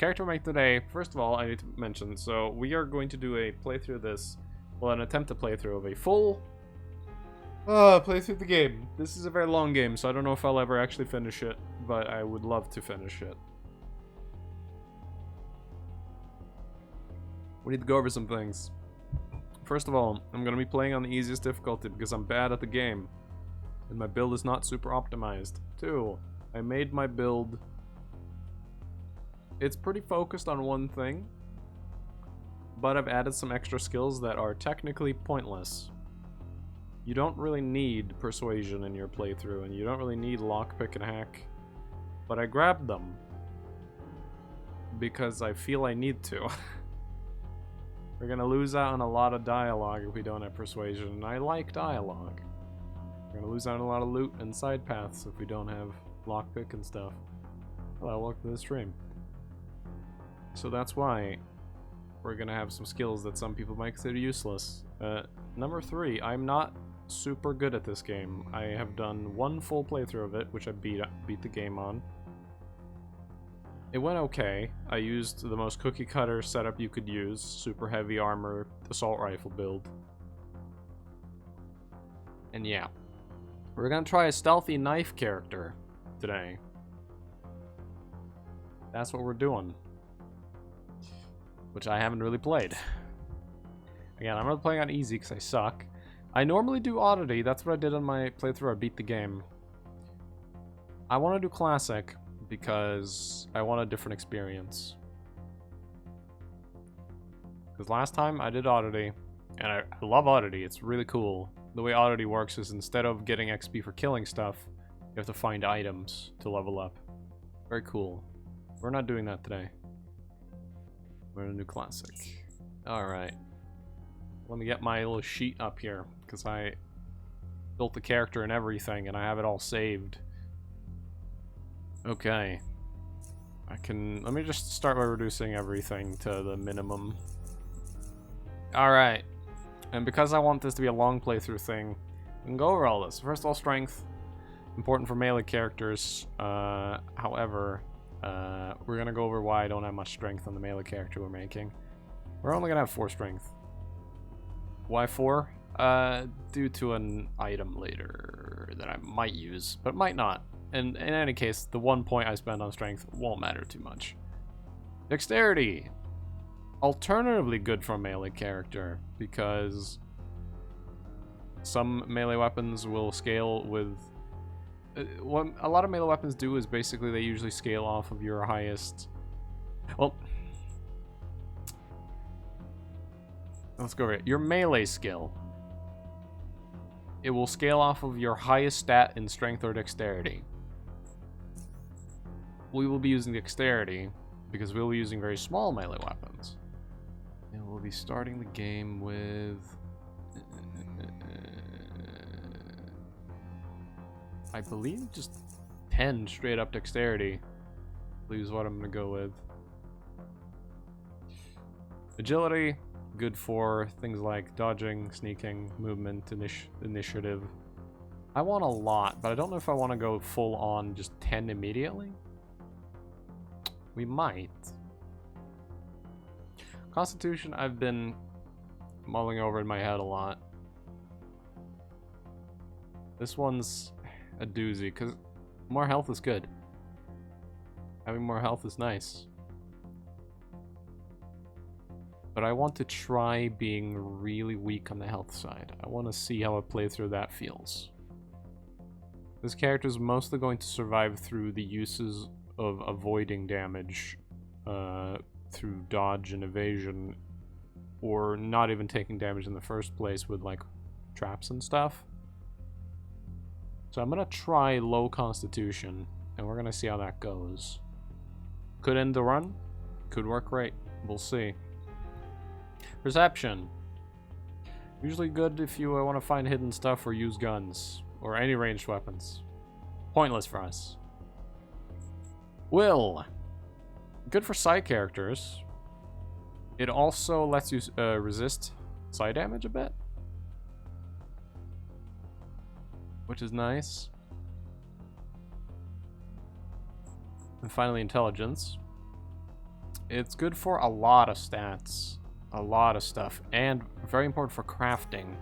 character we make today, first of all, I need to mention, so we are going to do a playthrough of this, well, an attempt to playthrough of a full playthrough the game. This is a very long game, so I don't know if I'll ever actually finish it, but I would love to finish it. We need to go over some things. First of all, I'm going to be playing on the easiest difficulty because I'm bad at the game. And my build is not super optimized. 2, I made my build... It's pretty focused on one thing. But I've added some extra skills that are technically pointless. You don't really need persuasion in your playthrough, and you don't really need lockpick and hack. But I grabbed them. Because I feel I need to. We're gonna lose out on a lot of dialogue if we don't have persuasion, and I like dialogue. We're gonna lose out on a lot of loot and side paths if we don't have lockpick and stuff. Hello, welcome to the stream. So that's why we're gonna have some skills that some people might consider useless. Number 3, I'm not super good at this game. I have done one full playthrough of it, which I beat the game on. It went okay. I used the most cookie cutter setup you could use. Super heavy armor, assault rifle build. And yeah. We're gonna try a stealthy knife character today. That's what we're doing. Which I haven't really played. Again, I'm not playing on easy because I suck. I normally do oddity. That's what I did on my playthrough. I beat the game. I want to do classic because I want a different experience. Because last time I did oddity, and I love oddity. It's really cool. The way oddity works is instead of getting XP for killing stuff, you have to find items to level up. Very cool. We're not doing that today. We're gonna do classic. Alright. Let me get my little sheet up here, because I built the character and everything, and I have it all saved. Okay. Let me just start by reducing everything to the minimum. Alright. And because I want this to be a long playthrough thing, we can go over all this. First of all, strength. Important for melee characters. However, we're gonna go over why I don't have much strength on the melee character we're making. We're only gonna have 4 strength. Why 4? Due to an item later that I might use, but might not. And in any case, the 1 point I spend on strength won't matter too much. Dexterity. Alternatively good for a melee character, because some melee weapons will scale with... what a lot of melee weapons do is basically they usually scale off of your highest... Well... Let's go over it. Your melee skill. It will scale off of your highest stat in strength or dexterity. We will be using dexterity because we'll be using very small melee weapons. And we'll be starting the game with... I believe just 10 straight up dexterity. I believe is what I'm going to go with. Agility, good for things like dodging, sneaking, movement, initiative. I want a lot, but I don't know if I want to go full on just 10 immediately. We might. Constitution, I've been mulling over in my head a lot. This one's a doozy, because more health is good. Having more health is nice. But I want to try being really weak on the health side. I want to see how a playthrough that feels. This character is mostly going to survive through the uses of avoiding damage through dodge and evasion, or not even taking damage in the first place with like traps and stuff. So I'm gonna try low constitution, and we're gonna see how that goes. Could end the run, could work great. We'll see. Perception. Usually good if you want to find hidden stuff or use guns, or any ranged weapons. Pointless for us. Will. Good for side characters. It also lets you resist side damage a bit, which is nice. And finally, intelligence. It's good for a lot of stats. A lot of stuff. And very important for crafting.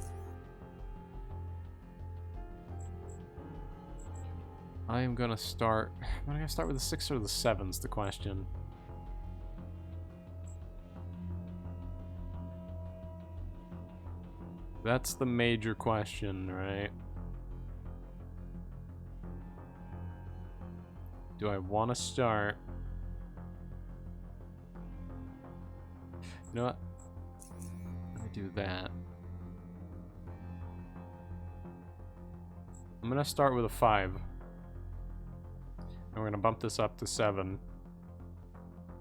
I am gonna start... Am I gonna start with the 6 or the 7's the question. That's the major question, right? Do I want to start? You know what? Let me do that. I'm gonna start with a 5. And we're gonna bump this up to 7.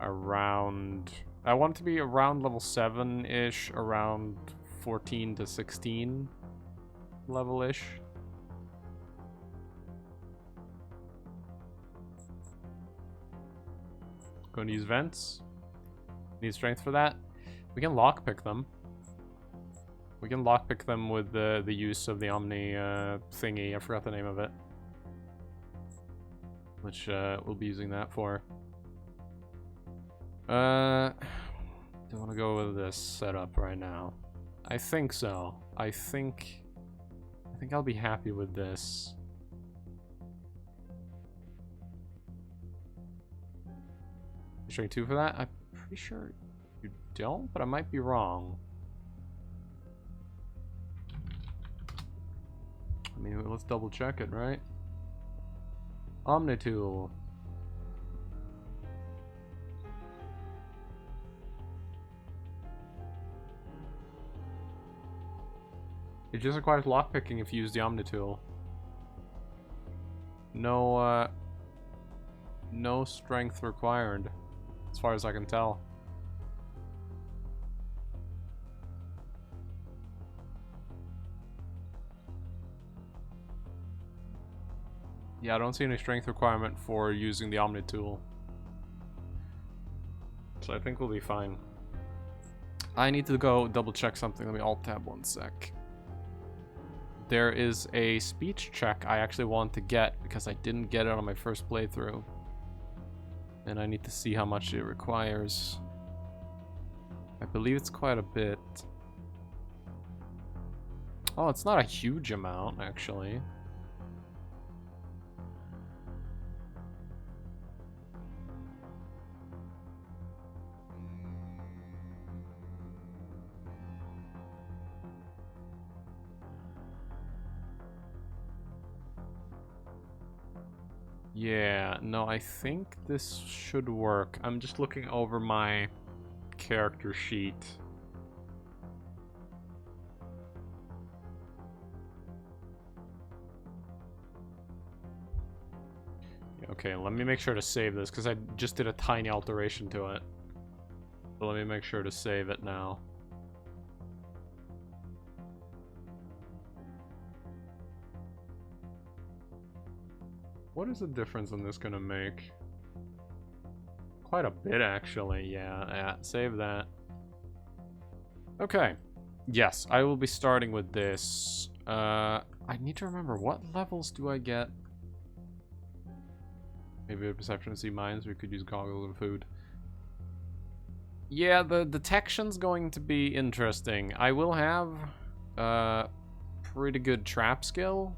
Around... I want it to be around level 7-ish, around 14 to 16 level-ish. Going to use vents. Need strength for that. We can lockpick them. We can lockpick them with the use of the Omni thingy. I forgot the name of it. Which we'll be using that for. Do I want to go with this setup right now? I think so. I think I'll be happy with this. Strength 2 for that? I'm pretty sure you don't, but I might be wrong. I mean, let's double check it, right? Omnitool. It just requires lockpicking if you use the Omnitool. No, no strength required, as far as I can tell. Yeah, I don't see any strength requirement for using the Omnitool. So I think we'll be fine. I need to go double check something. Let me alt-tab one sec. There is a speech check I actually want to get because I didn't get it on my first playthrough. And I need to see how much it requires. I believe it's quite a bit. Oh, it's not a huge amount, actually. Yeah, no, I think this should work. I'm just looking over my character sheet. Okay, let me make sure to save this, because I just did a tiny alteration to it. So let me make sure to save it now. What is the difference in this gonna make? Quite a bit, actually. Yeah, save that. Okay. Yes, I will be starting with this. I need to remember, what levels do I get? Maybe a perception to see mines. We could use goggles and food. Yeah, the detection's going to be interesting. I will have pretty good trap skill.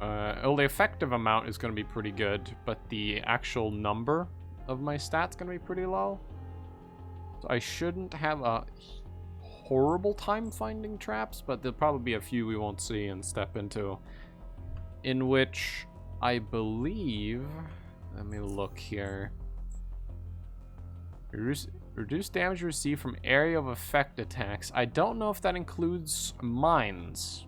Well, the effective amount is going to be pretty good, but the actual number of my stats going to be pretty low. So I shouldn't have a horrible time finding traps, but there'll probably be a few we won't see and step into. In which I believe... Let me look here. Reduce damage received from area of effect attacks. I don't know if that includes mines.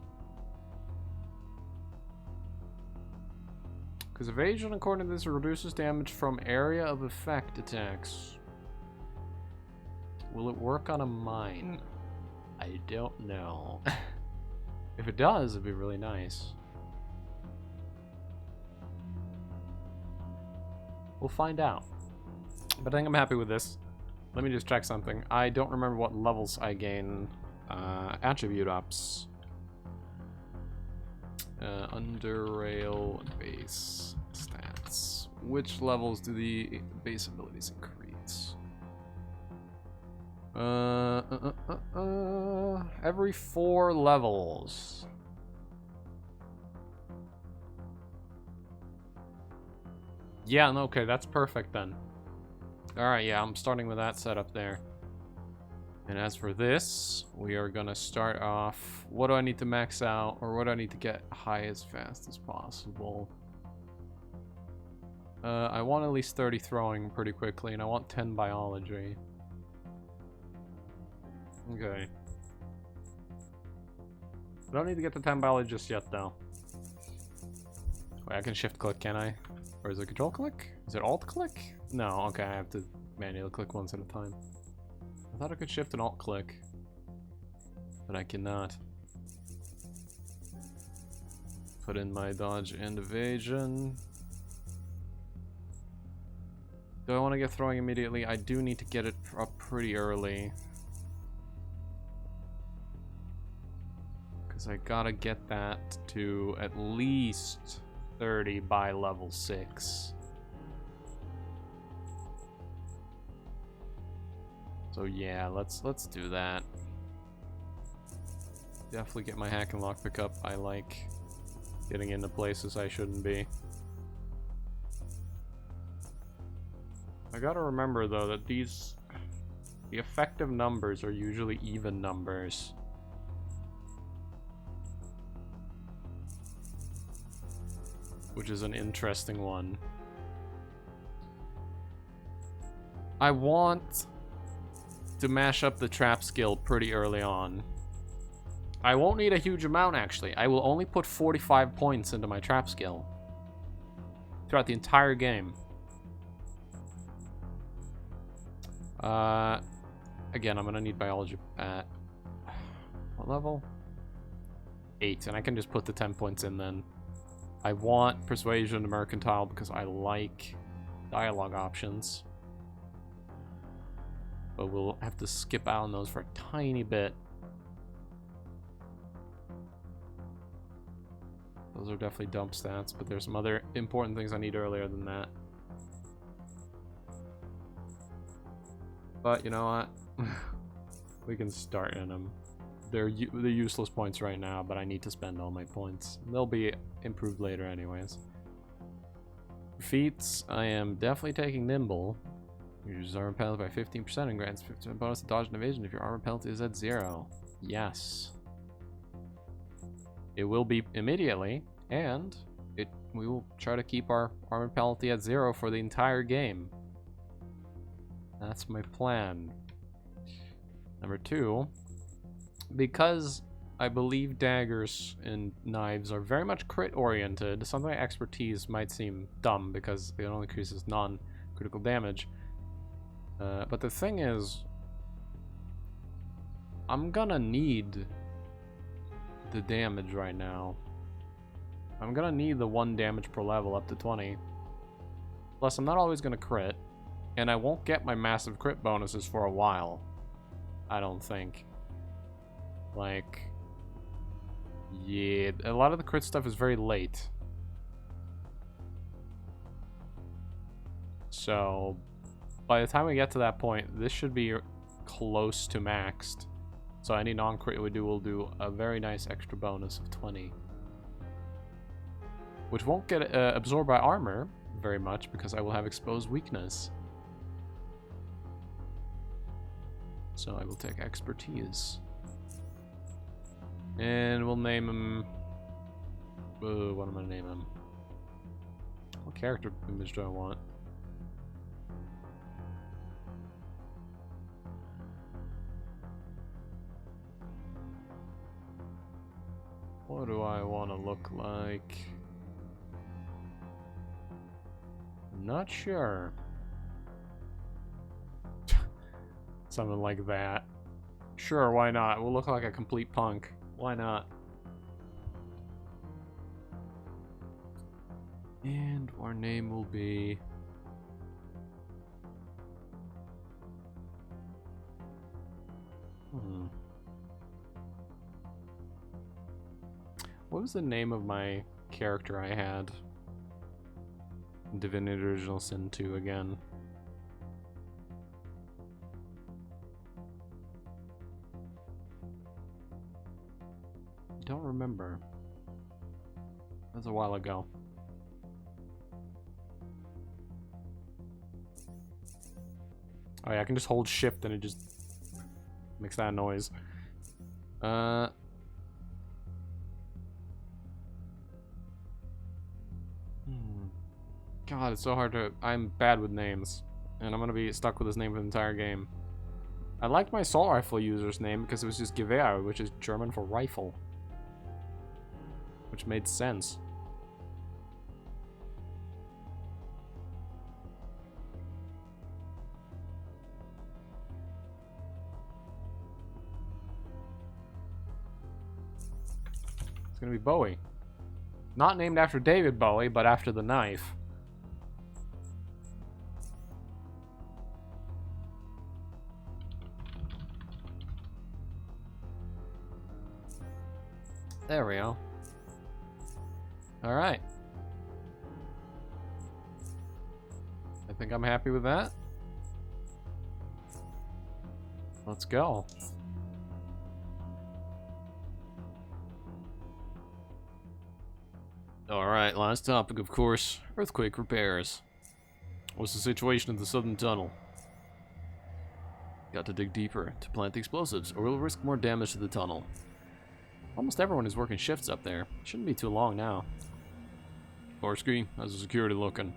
Because evasion, according to this, reduces damage from area of effect attacks. Will it work on a mine? I don't know. If it does, it'd be really nice. We'll find out. But I think I'm happy with this. Let me just check something. I don't remember what levels I gain attribute ups. UnderRail base stats. which levels do the base abilities increase? Every 4 levels. Yeah, no, okay, that's perfect then. Alright, yeah, I'm starting with that setup there. And as for this, we are gonna start off... What do I need to max out, or what do I need to get high as fast as possible? I want at least 30 throwing pretty quickly, and I want 10 biology. Okay. I don't need to get to 10 biology just yet, though. Wait, I can shift click, can I? Or is it control click? Is it alt click? No, okay, I have to manually click once at a time. I thought I could shift and alt click, but I cannot. Put in my dodge and evasion. Do I want to get throwing immediately? I do need to get it up pretty early. Because I gotta get that to at least 30 by level 6. So yeah, let's do that. Definitely get my hack and lockpick up. I like getting into places I shouldn't be. I gotta remember though that the effective numbers are usually even numbers. Which is an interesting one. I want to mash up the trap skill pretty early on. I won't need a huge amount actually. I will only put 45 points into my trap skill throughout the entire game. Again, I'm gonna need biology at what level? 8, and I can just put the 10 points in then. I want persuasion and mercantile because I like dialogue options. But we'll have to skip out on those for a tiny bit. Those are definitely dump stats, but there's some other important things I need earlier than that. But you know what? We can start in them. They're useless points right now, but I need to spend all my points. They'll be improved later anyways. Feats, I am definitely taking Nimble. Reduces armor penalty by 15% and grants 50% bonus to dodge and evasion if your armor penalty is at 0. Yes. It will be immediately, and we will try to keep our armor penalty at 0 for the entire game. That's my plan. Number 2, because I believe daggers and knives are very much crit oriented, something like expertise might seem dumb because it only increases non-critical damage. But the thing is, I'm gonna need the damage right now. I'm gonna need the 1 damage per level up to 20. Plus, I'm not always gonna crit, and I won't get my massive crit bonuses for a while. I don't think. Like, yeah, a lot of the crit stuff is very late. So, by the time we get to that point, this should be close to maxed. So any non-crit we do will do a very nice extra bonus of 20. Which won't get absorbed by armor very much because I will have exposed weakness. So I will take expertise. And we'll name him... what am I gonna name him? What character image do I want? What do I want to look like? I'm not sure. Something like that. Sure, why not? We'll look like a complete punk. Why not? And our name will be... What was the name of my character I had? Divinity Original Sin 2 again. Don't remember. That was a while ago. Oh yeah, I can just hold shift and it just makes that noise. God, it's so hard to... I'm bad with names. And I'm gonna be stuck with this name for the entire game. I liked my assault rifle user's name because it was just Gewehr, which is German for rifle. Which made sense. It's gonna be Bowie. Not named after David Bowie, but after the knife. There we go. Alright. I think I'm happy with that. Let's go. Alright, last topic, of course. Earthquake repairs. What's the situation in the southern tunnel? Got to dig deeper to plant the explosives, or we'll risk more damage to the tunnel. Almost everyone is working shifts up there. Shouldn't be too long now. Borsky, how's the security looking?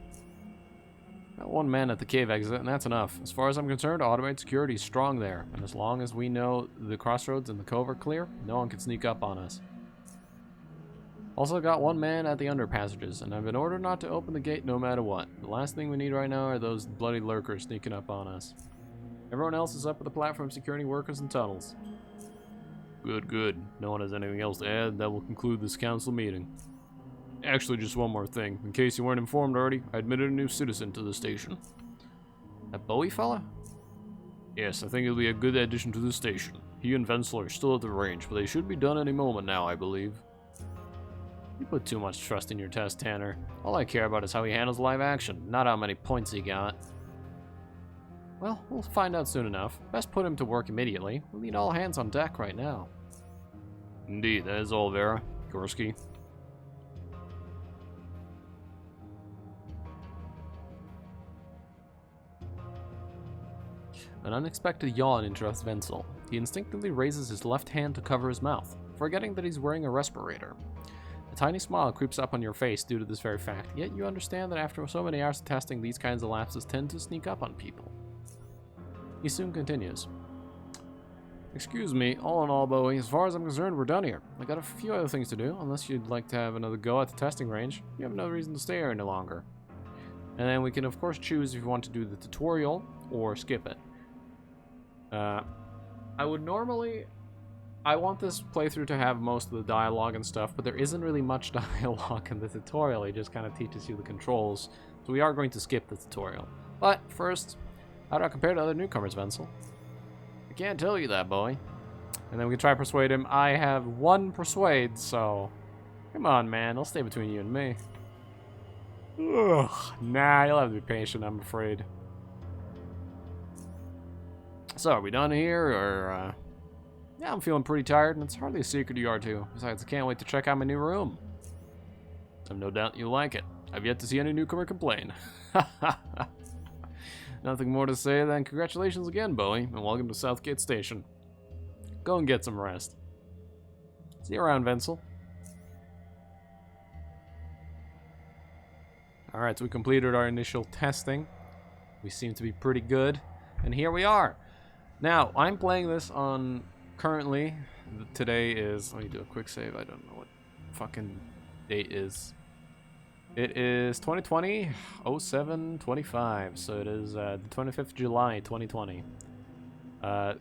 Got one man at the cave exit, and that's enough. As far as I'm concerned, automated security is strong there. And as long as we know the crossroads and the cove are clear, no one can sneak up on us. Also got one man at the underpassages, and I've been ordered not to open the gate no matter what. The last thing we need right now are those bloody lurkers sneaking up on us. Everyone else is up at the platform securing workers and tunnels. Good, good. No one has anything else to add. That will conclude this council meeting. Actually, just one more thing. In case you weren't informed already, I admitted a new citizen to the station. That Bowie fella? Yes, I think he'll be a good addition to the station. He and Wenzel are still at the range, but they should be done any moment now, I believe. You put too much trust in your test, Tanner. All I care about is how he handles live action, not how many points he got. Well, we'll find out soon enough. Best put him to work immediately. We'll need all hands on deck right now. Indeed, that is all, Vera. Gorski. An unexpected yawn interrupts Wenzel. He instinctively raises his left hand to cover his mouth, forgetting that he's wearing a respirator. A tiny smile creeps up on your face due to this very fact, yet you understand that after so many hours of testing, these kinds of lapses tend to sneak up on people. He soon continues. Excuse me, all in all, Bowie, as far as I'm concerned, we're done here. I got a few other things to do, unless you'd like to have another go at the testing range. You have no reason to stay here any longer. And then we can, of course, choose if you want to do the tutorial or skip it. I would normally... I want this playthrough to have most of the dialogue and stuff, but there isn't really much dialogue in the tutorial. It just kind of teaches you the controls. So we are going to skip the tutorial. But first, how do I compare to other newcomers, Wenzel? I can't tell you that, Bowie. And then we can try to persuade him. I have one persuade, so... Come on, man. I'll stay between you and me. Ugh. Nah, you'll have to be patient, I'm afraid. So, are we done here, or... Yeah, I'm feeling pretty tired, and it's hardly a secret you are too. Besides, I can't wait to check out my new room. I've no doubt you'll like it. I've yet to see any newcomer complain. Nothing more to say than congratulations again, Bowie, and welcome to Southgate Station. Go and get some rest. See you around, Wenzel. Alright, so we completed our initial testing. We seem to be pretty good, and here we are. Now, I'm playing this on... Currently, today is... Let me do a quick save. I don't know what fucking date is. It is 2020, 07-25. So it is the 25th July, 2020.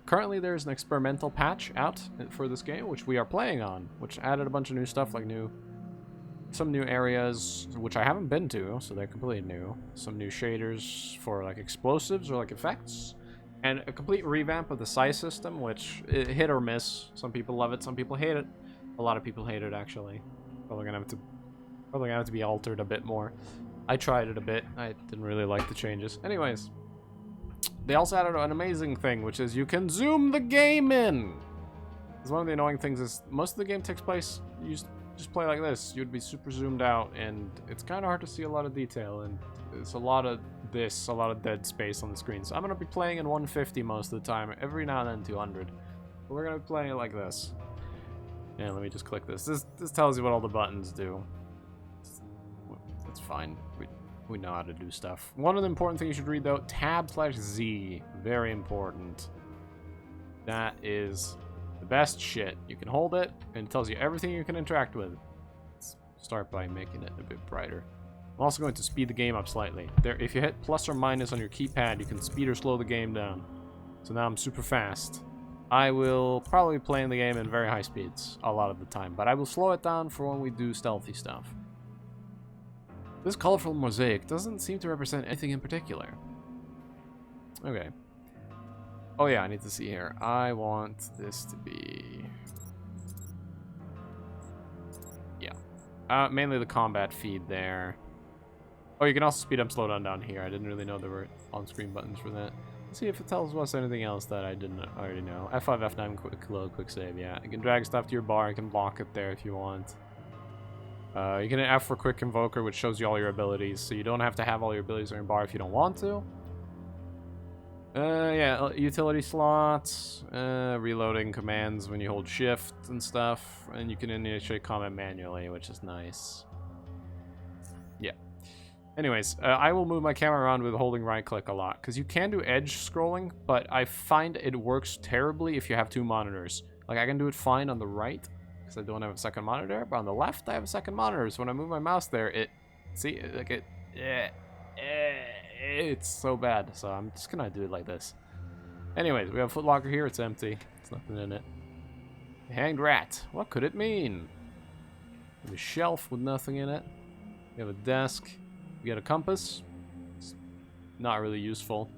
Currently, there's an experimental patch out for this game, which we are playing on, which added a bunch of new stuff, like some new areas, which I haven't been to, so they're completely new. Some new shaders for like explosives or like effects. And a complete revamp of the size system, which hit or miss. Some people love it, some people hate it. A lot of people hate it, actually. Probably gonna have to be altered a bit more. I tried it a bit. I didn't really like the changes. Anyways, they also added an amazing thing, which is you can zoom the game in. Because one of the annoying things is most of the game takes place, you just play like this. You'd be super zoomed out, and it's kind of hard to see a lot of detail, and it's a lot of dead space on the screen. So I'm going to be playing in 150 most of the time, every now and then 200. But we're going to be playing it like this. And let me just click this. This tells you what all the buttons do. It's fine. We know how to do stuff. One of the important things you should read, though, tab/Z. Very important. That is the best shit. You can hold it, and it tells you everything you can interact with. Let's start by making it a bit brighter. I'm also going to speed the game up slightly. If you hit plus or minus on your keypad, you can speed or slow the game down. So now I'm super fast. I will probably be playing the game in very high speeds a lot of the time, but I will slow it down for when we do stealthy stuff. This colorful mosaic doesn't seem to represent anything in particular. Okay. Oh yeah, I need to see here. I want this to be... yeah. Mainly the combat feed there. Oh, you can also speed up, slow down here. I didn't really know there were on-screen buttons for that. Let's see if it tells us anything else that I didn't already know. F5, F9, quick load, quick save, yeah. You can drag stuff to your bar, you can block it there if you want. You can hit F for quick invoker, which shows you all your abilities, so you don't have to have all your abilities on your bar if you don't want to. Yeah, utility slots, reloading commands when you hold shift and stuff, and you can initiate combat manually, which is nice. Yeah. Anyways, I will move my camera around with holding right click a lot, because you can do edge scrolling, but I find it works terribly if you have two monitors. Like, I can do it fine on the right, because I don't have a second monitor, but on the left, I have a second monitor, so when I move my mouse there, it's so bad, so I'm just gonna do it like this. Anyways, we have a footlocker here, it's empty, there's nothing in it. Hanged rat, what could it mean? We have a shelf with nothing in it. We have a desk. We get a compass. It's not really useful.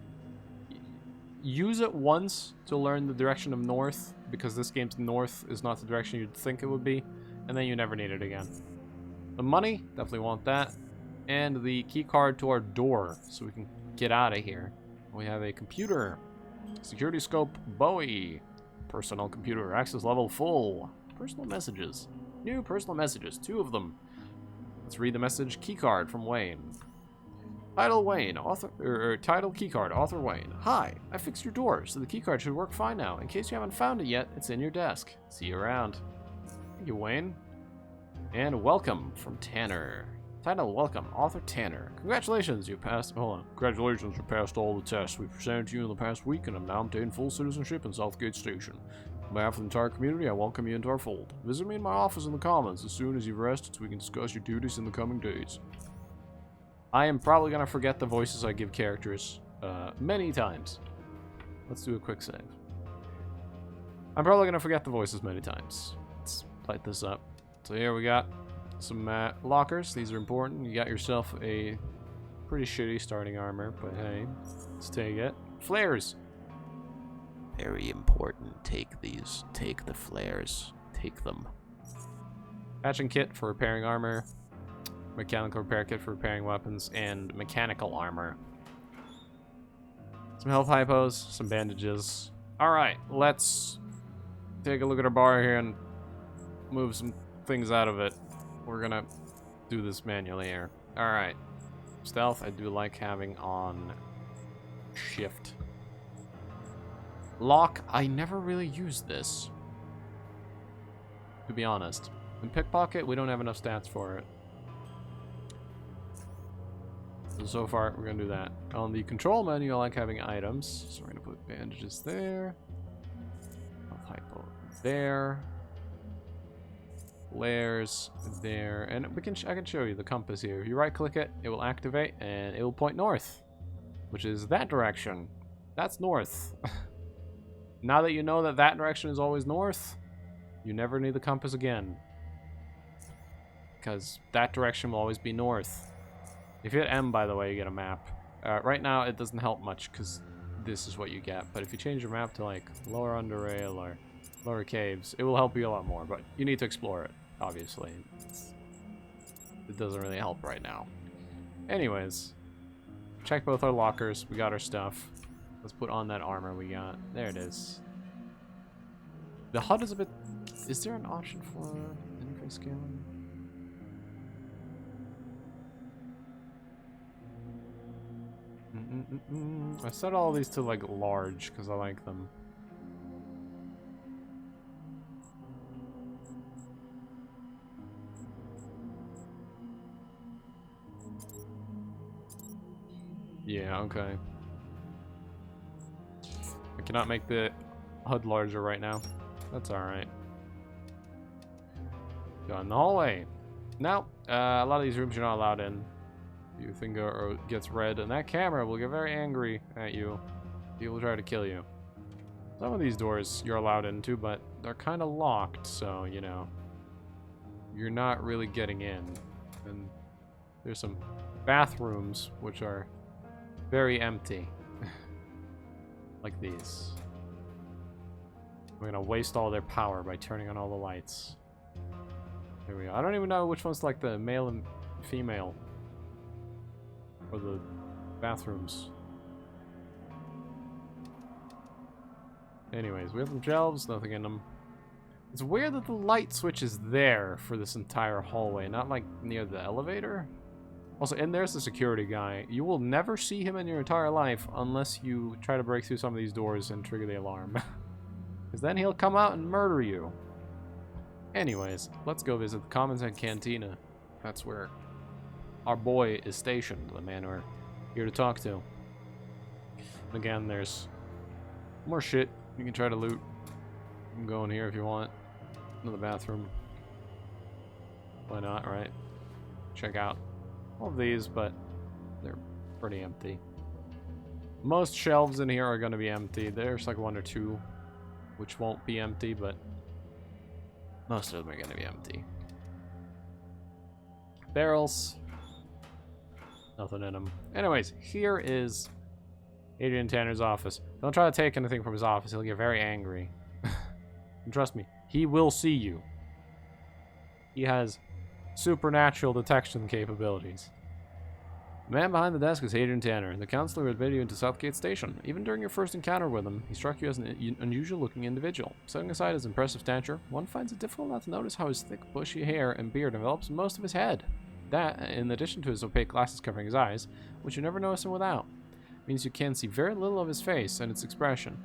Use it once to learn the direction of north, because this game's north is not the direction you'd think it would be, and then you never need it again. The money, definitely want that. And the key card to our door, so we can get out of here. We have a computer. Security scope, Bowie. Personal computer, access level full. Personal messages. New personal messages, 2 of them. Let's read the message. Keycard from Wayne. Title Wayne, title keycard, author Wayne. Hi, I fixed your door, so the keycard should work fine now. In case you haven't found it yet, it's in your desk. See you around. Thank you, Wayne. And welcome from Tanner. Title, welcome, author Tanner. Congratulations, you passed. Hold on. Congratulations, you passed all the tests we presented to you in the past week, and have now obtained full citizenship in Southgate Station. On behalf of the entire community, I welcome you into our fold. Visit me in my office in the Commons as soon as you've rested, so we can discuss your duties in the coming days. I am probably gonna forget the voices I give characters many times. Let's do a quick save. I'm probably gonna forget the voices many times. Let's light this up. So here we got some lockers. These are important. You got yourself a pretty shitty starting armor, but hey, let's take it. Flares. Very important. Take these. Take the flares. Take them. Patching kit for repairing armor. Mechanical repair kit for repairing weapons. And mechanical armor. Some health hypos. Some bandages. Alright, let's take a look at our bar here and move some things out of it. We're gonna do this manually here. Alright. Stealth, I do like having on shift. Lock, I never really used this, to be honest. In pickpocket, we don't have enough stats for it. So far, we're gonna do that. On the control menu, I like having items, so we're gonna put bandages there. Hypo there. Layers there, and I can show you the compass here. If you right click it, it will activate and it will point north, which is that direction. That's north. Now that you know that that direction is always north, you never need the compass again, because that direction will always be north. If you hit M, by the way, you get a map. Right now it doesn't help much because this is what you get, but if you change your map to like lower UnderRail or lower caves, it will help you a lot more, but you need to explore it. Obviously, it doesn't really help right now. Anyways, check both our lockers. We got our stuff. Let's put on that armor we got. There it is. The HUD is a bit... Is there an option for interface scaling? I set all these to like large because I like them. Yeah, okay. I cannot make the HUD larger right now. That's alright. Go in the hallway. Now, a lot of these rooms you're not allowed in. Your finger gets red, and that camera will get very angry at you. He will try to kill you. Some of these doors you're allowed into, but they're kind of locked, so, you know, you're not really getting in. And there's some bathrooms, which are very empty. Like these. We're gonna waste all their power by turning on all the lights. Here we go. I don't even know which one's like the male and female. Or the bathrooms. Anyways, we have some shelves, nothing in them. It's weird that the light switch is there for this entire hallway, not like near the elevator. Also, and there's the security guy. You will never see him in your entire life unless you try to break through some of these doors and trigger the alarm. Because then he'll come out and murder you. Anyways, let's go visit the Commons and Cantina. That's where our boy is stationed, the man we're here to talk to. And again, there's more shit you can try to loot. You can go in here if you want. Another bathroom. Why not, right? Check out all of these, but they're pretty empty. Most shelves in here are going to be empty. There's like one or two which won't be empty, but most of them are going to be empty. Barrels. Nothing in them. Anyways, here is Adrian Tanner's office. Don't try to take anything from his office. He'll get very angry. And trust me, he will see you. He has supernatural detection capabilities. The man behind the desk is Adrian Tanner, the counselor who admitted you into Southgate Station. Even during your first encounter with him, he struck you as an unusual-looking individual. Setting aside his impressive stature, one finds it difficult not to notice how his thick, bushy hair and beard envelops most of his head. That, in addition to his opaque glasses covering his eyes, which you never notice him without, means you can see very little of his face and its expression.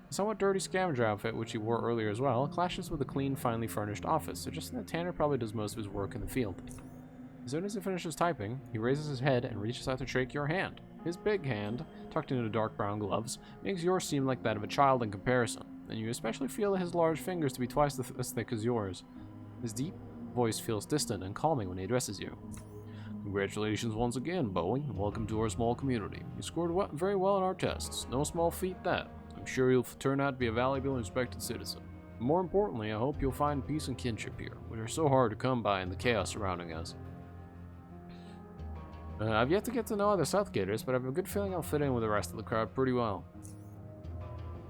The somewhat dirty scavenger outfit, which he wore earlier as well, clashes with a clean, finely furnished office, suggesting that Tanner probably does most of his work in the field. As soon as he finishes typing, he raises his head and reaches out to shake your hand. His big hand, tucked into dark brown gloves, makes yours seem like that of a child in comparison, and you especially feel his large fingers to be twice as thick as yours. His deep voice feels distant and calming when he addresses you. Congratulations once again, Bowie. Welcome to our small community. You scored very well on our tests. No small feat that. I'm sure you'll turn out to be a valuable and respected citizen. More importantly, I hope you'll find peace and kinship here, which are so hard to come by in the chaos surrounding us. I've yet to get to know other Southgaters, but I have a good feeling I'll fit in with the rest of the crowd pretty well.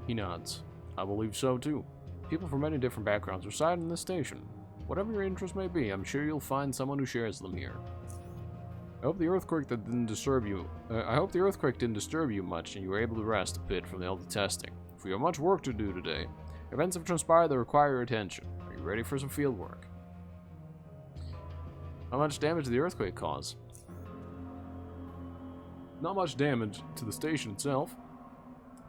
He nods. I believe so too. People from many different backgrounds reside in this station. Whatever your interest may be, I'm sure you'll find someone who shares them here. I hope the earthquake didn't disturb you much and you were able to rest a bit from all the testing. For you have much work to do today. Events have transpired that require your attention. Are you ready for some field work? How much damage did the earthquake cause? Not much damage to the station itself.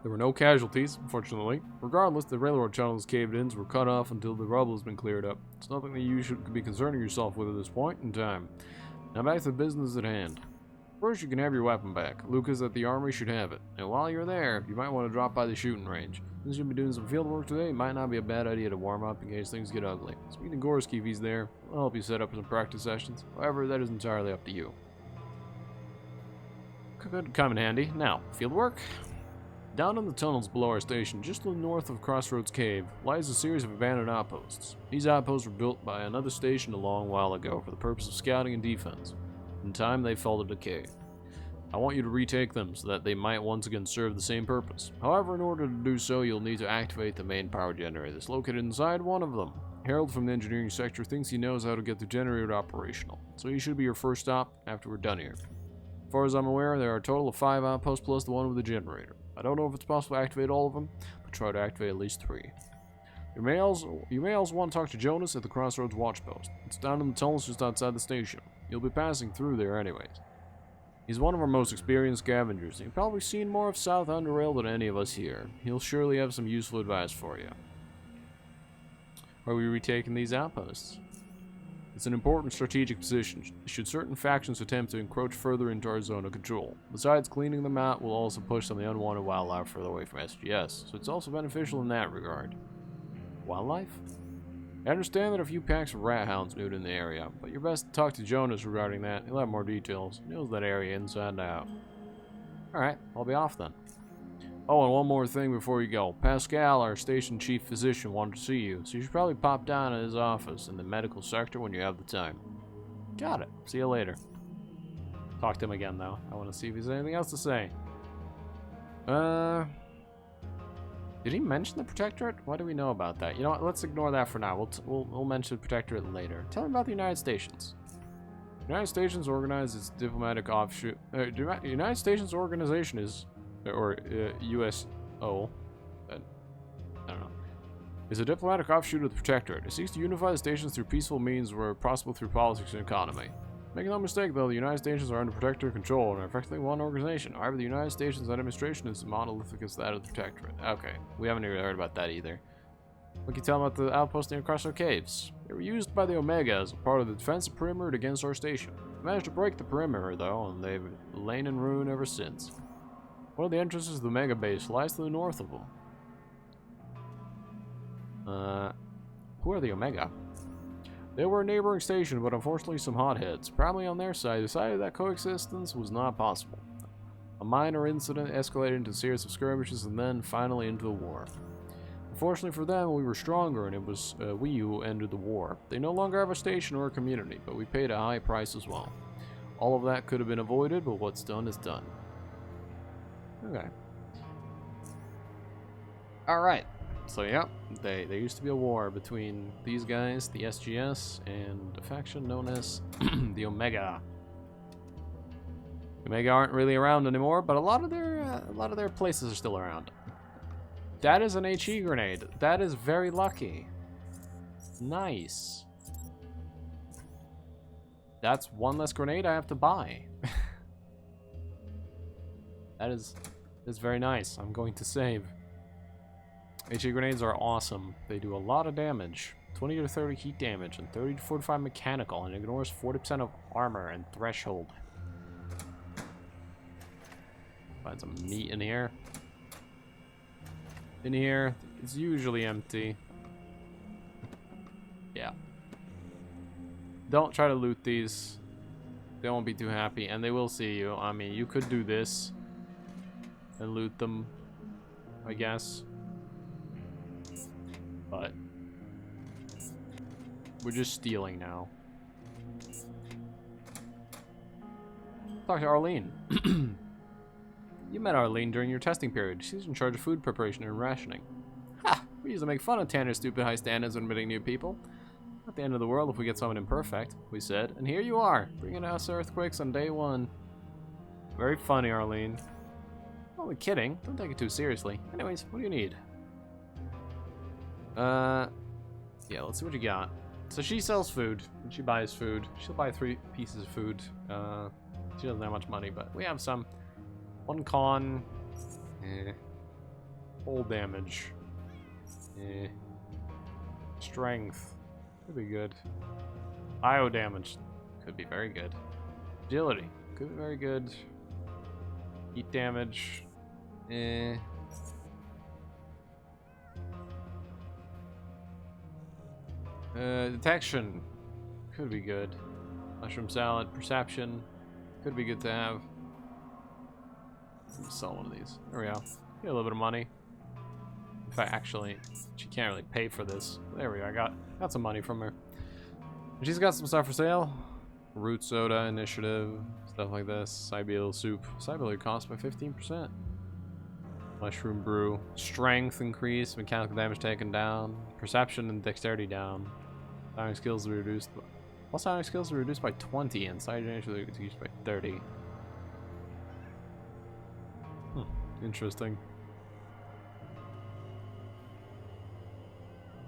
There were no casualties, unfortunately. Regardless, the railroad channels caved in were cut off until the rubble has been cleared up. It's nothing that you should be concerning yourself with at this point in time. Now back to the business at hand. First, you can have your weapon back. Lucas at the armory should have it. And while you're there, you might want to drop by the shooting range. Since you'll be doing some field work today, it might not be a bad idea to warm up in case things get ugly. Speaking to Gorski if he's there, I'll help you set up some practice sessions. However, that is entirely up to you. Could come in handy. Now, field work. Down in the tunnels below our station, just to the north of Crossroads Cave, lies a series of abandoned outposts. These outposts were built by another station a long while ago for the purpose of scouting and defense. In time, they fell to decay. I want you to retake them so that they might once again serve the same purpose. However, in order to do so, you'll need to activate the main power generator that's located inside one of them. Harold from the engineering sector thinks he knows how to get the generator operational, so he should be your first stop after we're done here. As far as I'm aware, there are a total of 5 outposts plus the one with the generator. I don't know if it's possible to activate all of them, but try to activate at least 3. You may also want to talk to Jonas at the Crossroads Watch Post. It's down in the tunnels just outside the station. You'll be passing through there anyways. He's one of our most experienced scavengers, and you've probably seen more of South UnderRail than any of us here. He'll surely have some useful advice for you. Are we retaking these outposts? It's an important strategic position, should certain factions attempt to encroach further into our zone of control. Besides cleaning them out, will also push some of the unwanted wildlife further away from SGS, so it's also beneficial in that regard. Wildlife? I understand that a few packs of rat hounds moved in the area, but you're best to talk to Jonas regarding that. He'll have more details. He knows that area inside and out. Alright, I'll be off then. Oh, and one more thing before you go. Pascal, our station chief physician, wanted to see you, so you should probably pop down at his office in the medical sector when you have the time. Got it. See you later. Talk to him again, though. I want to see if he has anything else to say. Did he mention the Protectorate? What do we know about that? You know what? Let's ignore that for now. We'll mention the Protectorate later. Tell me about the United Stations. United Stations organized its diplomatic offshoot. United Stations organization is... or USO, I don't know, is a diplomatic offshoot of the Protectorate. It seeks to unify the stations through peaceful means where possible through politics and economy. Make no mistake though, the United Stations are under Protectorate control and are effectively one organization. However, the United Stations administration is monolithic as that of the Protectorate. Okay, we haven't even heard about that either. What can you tell about the outpost near Crossroad Caves? They were used by the Omega as a part of the defensive perimeter against our station. They managed to break the perimeter though, and they've lain in ruin ever since. One of the entrances to the Mega Base lies to the north of them. Who are the Omega? They were a neighboring station, but unfortunately some hotheads, probably on their side, decided that coexistence was not possible. A minor incident escalated into a series of skirmishes and then finally into the war. Unfortunately for them, we were stronger and it was we who ended the war. They no longer have a station or a community, but we paid a high price as well. All of that could have been avoided, but what's done is done. Okay. Alright. So, yeah, there used to be a war between these guys, the SGS, and a faction known as the Omega. The Omega aren't really around anymore, but a lot of their places are still around. That is an HE grenade. That is very lucky. Nice. That's one less grenade I have to buy. That's very nice. I'm going to save. HE grenades are awesome. They do a lot of damage. 20 to 30 heat damage and 30 to 45 mechanical, and ignores 40% of armor and threshold. Find some meat in here. In here, it's usually empty. Yeah. Don't try to loot these. They won't be too happy, and they will see you. I mean, you could do this and loot them, I guess. But we're just stealing now. Talk to Arlene. You met Arlene during your testing period. She's in charge of food preparation and rationing. Ha! We used to make fun of Tanner's stupid high standards when admitting new people. Not the end of the world if we get someone imperfect, we said. And here you are, bringing us earthquakes on day 1. Very funny, Arlene. Only kidding. Don't take it too seriously. Anyways, what do you need? Yeah, let's see what you got. So she sells food, and she buys food. She'll buy 3 pieces of food. She doesn't have much money, but we have some. 1 con. Full damage. Strength. Could be good. IO damage. Could be very good. Agility. Could be very good. Heat damage. Detection. Could be good. Mushroom salad. Perception. Could be good to have. Let's sell one of these. There we go. Get a little bit of money. In fact, actually, she can't really pay for this. There we go. I got some money from her. She's got some stuff for sale. Root soda, initiative, stuff like this. Cybial soup. Cybial cost by 15%. Mushroom brew. Strength increase. Mechanical damage taken down. Perception and dexterity down. Science skills are reduced. All science skills are reduced by 20, and side damage are reduced by 30. Interesting.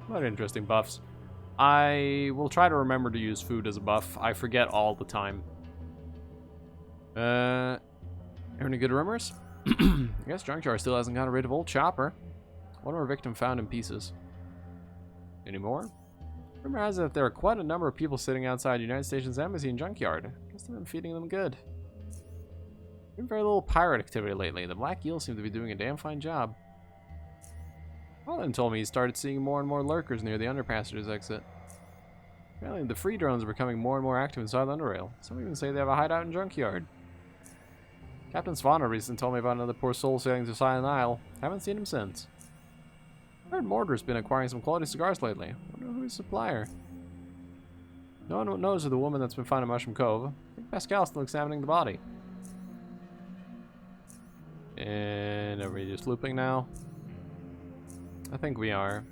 A lot of interesting buffs. I will try to remember to use food as a buff. I forget all the time. Any good rumors? I guess Junkyard still hasn't gotten rid of old Chopper. One more victim found in pieces. Any more? Rumor has it that there are quite a number of people sitting outside the United States Embassy in Junkyard. I guess they've been feeding them good. Been very little pirate activity lately. The Black Eel seem to be doing a damn fine job. Paulin told me he started seeing more and more lurkers near the underpassengers exit. Apparently, the free drones are becoming more and more active inside the UnderRail. Some even say they have a hideout in Junkyard. Captain Svana recently told me about another poor soul sailing to Silent Isle. Haven't seen him since. I heard Mortar's been acquiring some quality cigars lately. Wonder who's his supplier. No one knows of the woman that's been found in Mushroom Cove. I think Pascal's still examining the body. And are we just looping now? I think we are.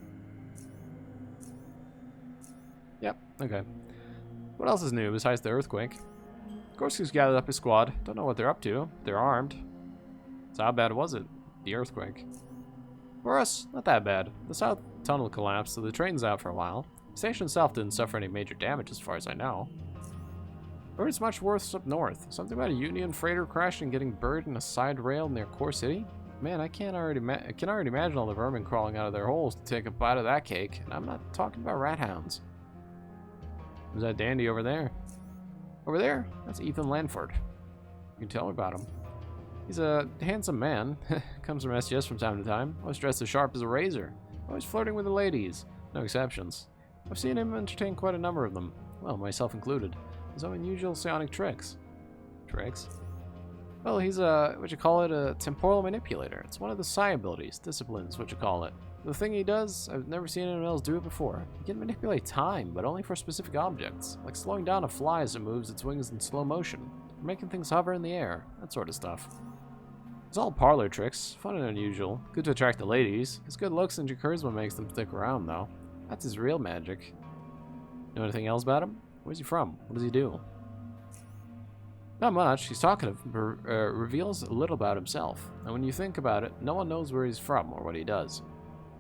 Yep, okay. What else is new besides the earthquake? Gorski's gathered up his squad. Don't know what they're up to. They're armed. So how bad was it? The earthquake. For us, not that bad. The south tunnel collapsed, so the train's out for a while. The station itself didn't suffer any major damage as far as I know. Or it's much worse up north. Something about a Union freighter crashing and getting buried in a side rail near Core City? Man, I can already imagine all the vermin crawling out of their holes to take a bite of that cake. And I'm not talking about rat hounds. Who's that dandy over there? Over there? That's Ethan Lanford. You can tell me about him. He's a handsome man. Comes from SGS from time to time. Always dressed as sharp as a razor. Always flirting with the ladies. No exceptions. I've seen him entertain quite a number of them. Well, myself included. His own unusual psionic tricks. Tricks? Well, he's a, a temporal manipulator. It's one of the psi abilities, disciplines, what you call it. The thing he does, I've never seen anyone else do it before. He can manipulate time, but only for specific objects, like slowing down a fly as it moves its wings in slow motion, or making things hover in the air, that sort of stuff. It's all parlor tricks, fun and unusual, good to attract the ladies. His good looks and charisma makes them stick around, though. That's his real magic. Know anything else about him? Where's he from? What does he do? Not much. He's talkative, reveals a little about himself. And when you think about it, no one knows where he's from or what he does.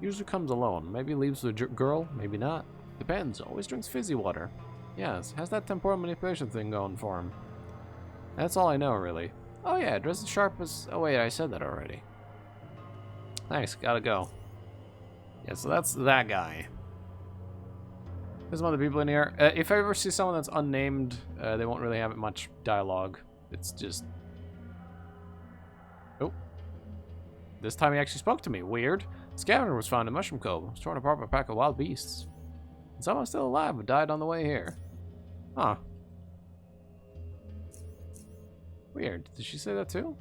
Usually comes alone. Maybe leaves with a girl, maybe not. Depends. Always drinks fizzy water. Yes, has that temporal manipulation thing going for him. That's all I know, really. Oh yeah, dressed as sharp as... Oh wait, I said that already. Thanks, gotta go. Yeah, so that's that guy. There's some other people in here. If I ever see someone that's unnamed, they won't really have much dialogue. It's just... Oh. This time he actually spoke to me. Weird. Scavenger was found in Mushroom Cove. Was torn apart by a pack of wild beasts. And someone's still alive but died on the way here. Huh. Weird. Did she say that too?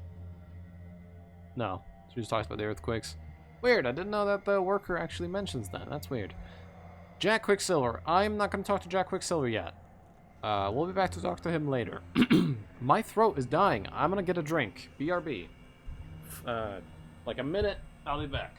No. She just talks about the earthquakes. Weird. I didn't know that the worker actually mentions that. That's weird. Jack Quicksilver. I'm not going to talk to Jack Quicksilver yet. We'll be back to talk to him later. My throat is dying. I'm going to get a drink. BRB. Like a minute. I'll be back.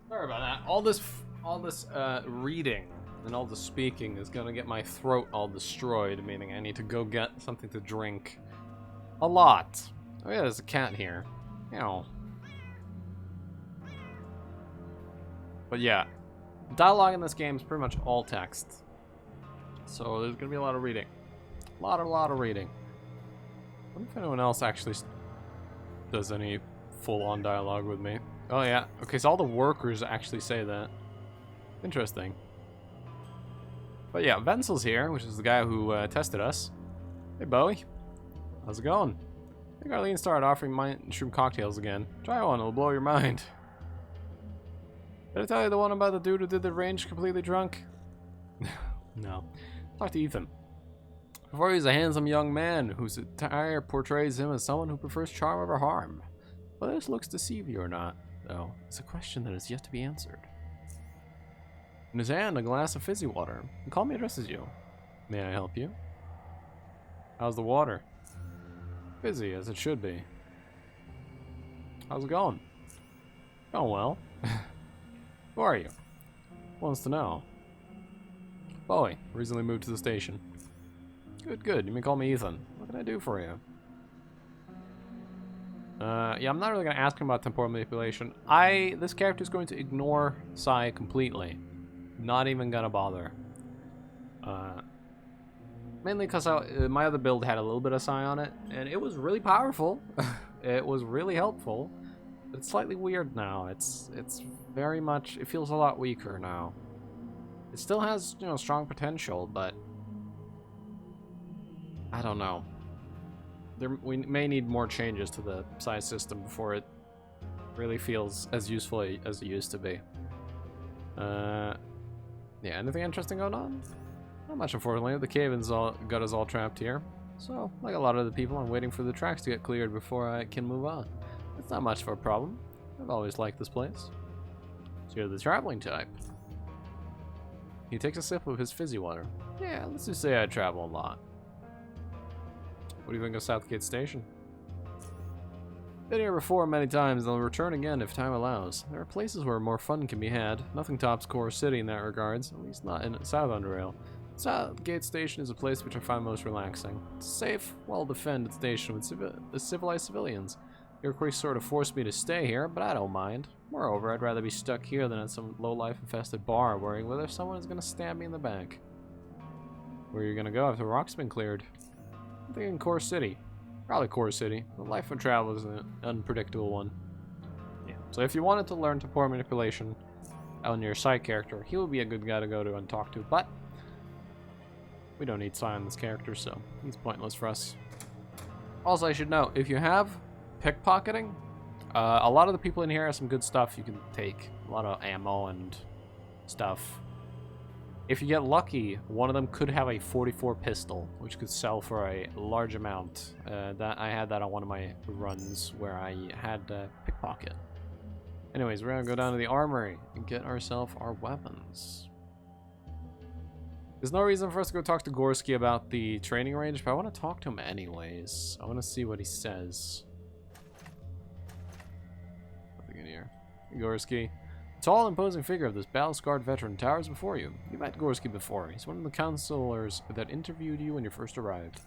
Sorry about that. all this reading and all the speaking is gonna get my throat all destroyed, meaning I need to go get something to drink. A lot. Oh yeah, there's a cat here. Meow. But yeah, dialogue in this game is pretty much all text. So there's gonna be a lot of reading. A lot of reading. I wonder if anyone else actually does any full-on dialogue with me. Oh yeah, okay, so all the workers actually say that. Interesting. But yeah, Wenzel's here, which is the guy who tested us. Hey Bowie, how's it going? I think Arlene started offering mushroom cocktails again. Try one, it'll blow your mind. Did I tell you the one about the dude who did the range completely drunk? No. Talk to Ethan. Before he's a handsome young man whose attire portrays him as someone who prefers charm over harm. Whether this looks deceive you or not, though, it's a question that is yet to be answered. In his hand, a glass of fizzy water. He called me addresses you. May I help you? How's the water? Fizzy, as it should be. How's it going? Going well. Who are you? Wants to know. Bowie, recently moved to the station. Good. You may call me Ethan. What can I do for you? Yeah, I'm not really going to ask him about temporal manipulation. This character is going to ignore Sai completely. Not even going to bother. Mainly because my other build had a little bit of Sai on it, and it was really powerful. It was really helpful. But it's slightly weird now. It's very much, it feels a lot weaker now. It still has, you know, strong potential, but I don't know. We may need more changes to the Sai system before it really feels as useful as it used to be. Yeah, anything interesting going on? Not much, unfortunately. The cave-in's got us all trapped here. So, like a lot of the people, I'm waiting for the tracks to get cleared before I can move on. It's not much of a problem. I've always liked this place. So you're the traveling type. He takes a sip of his fizzy water. Yeah, let's just say I travel a lot. What do you think of Southgate Station? Been here before many times, and I'll return again if time allows. There are places where more fun can be had. Nothing tops Core City in that regards, at least not in South UnderRail. Southgate Station is a place which I find most relaxing. It's a safe, well-defended station with civilized civilians. The earthquake sort of forced me to stay here, but I don't mind. Moreover, I'd rather be stuck here than at some low-life infested bar worrying whether someone is going to stab me in the back. Where are you going to go after the rock's been cleared? I'm thinking Core City. Probably Core City. The life of travel is an unpredictable one. Yeah. So if you wanted to learn temporal manipulation on your side character, he would be a good guy to go to and talk to, but we don't need Sai on this character, so he's pointless for us. Also, I should note, if you have pickpocketing, a lot of the people in here have some good stuff you can take. A lot of ammo and stuff. If you get lucky, one of them could have a 44 pistol, which could sell for a large amount. I had that on one of my runs where I had pickpocket. Anyways, we're gonna go down to the armory and get ourselves our weapons. There's no reason for us to go talk to Gorski about the training range, but I want to talk to him anyways. I want to see what he says. Nothing in here. Gorski. Tall, imposing figure of this battle-scarred veteran towers before you. You met Gorski before. He's one of the counselors that interviewed you when you first arrived.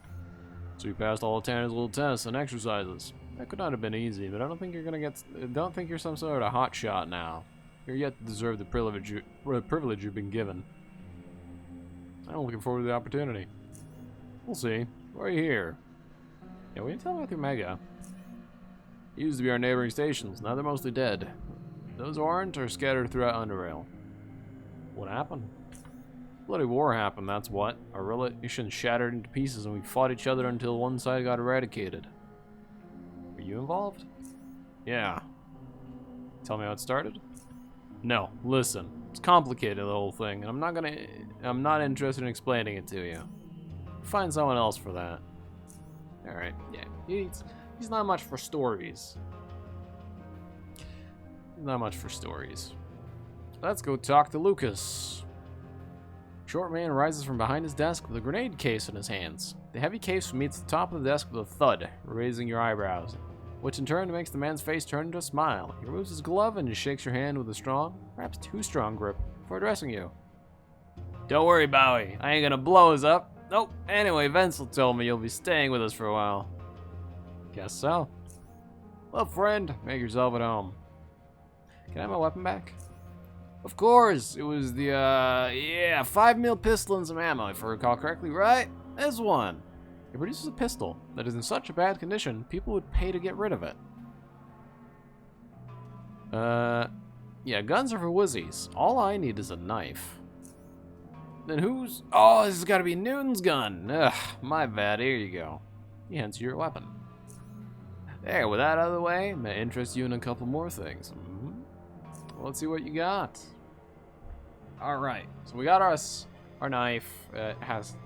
So you passed all of Tanner's little tests and exercises. That could not have been easy, but I don't think you're gonna get. Don't think you're some sort of hot shot now. You're yet to deserve the privilege you've been given. I'm looking forward to the opportunity. We'll see. Why are you here? Yeah, we didn't tell about through Mega. It used to be our neighboring stations. Now they're mostly dead. Those who aren't are scattered throughout UnderRail. What happened? Bloody war happened, that's what. Our relations shattered into pieces and we fought each other until one side got eradicated. Were you involved? Yeah. Tell me how it started? No, listen. It's complicated, the whole thing, and I'm not interested in explaining it to you. Find someone else for that. Alright, yeah. He's not much for stories. Not much for stories. Let's go talk to Lucas. Short man rises from behind his desk with a grenade case in his hands. The heavy case meets the top of the desk with a thud, raising your eyebrows. which in turn makes the man's face turn into a smile. He removes his glove and shakes your hand with a strong, perhaps too strong grip before addressing you. Don't worry, Bowie. I ain't gonna blow us up. Nope. Anyway, Venzel told me you'll be staying with us for a while. Guess so. Well, friend, make yourself at home. Can I have my weapon back? Of course. It was the, 5mm pistol and some ammo, if I recall correctly, right? This one. It produces a pistol that is in such a bad condition, people would pay to get rid of it. Yeah, guns are for wussies. All I need is a knife. Then who's... Oh, this has got to be Newton's gun. Ugh, my bad. Here you go. Hence your weapon. There, with that out of the way, may interest you in a couple more things. Well, let's see what you got. Alright, so we got our knife. It has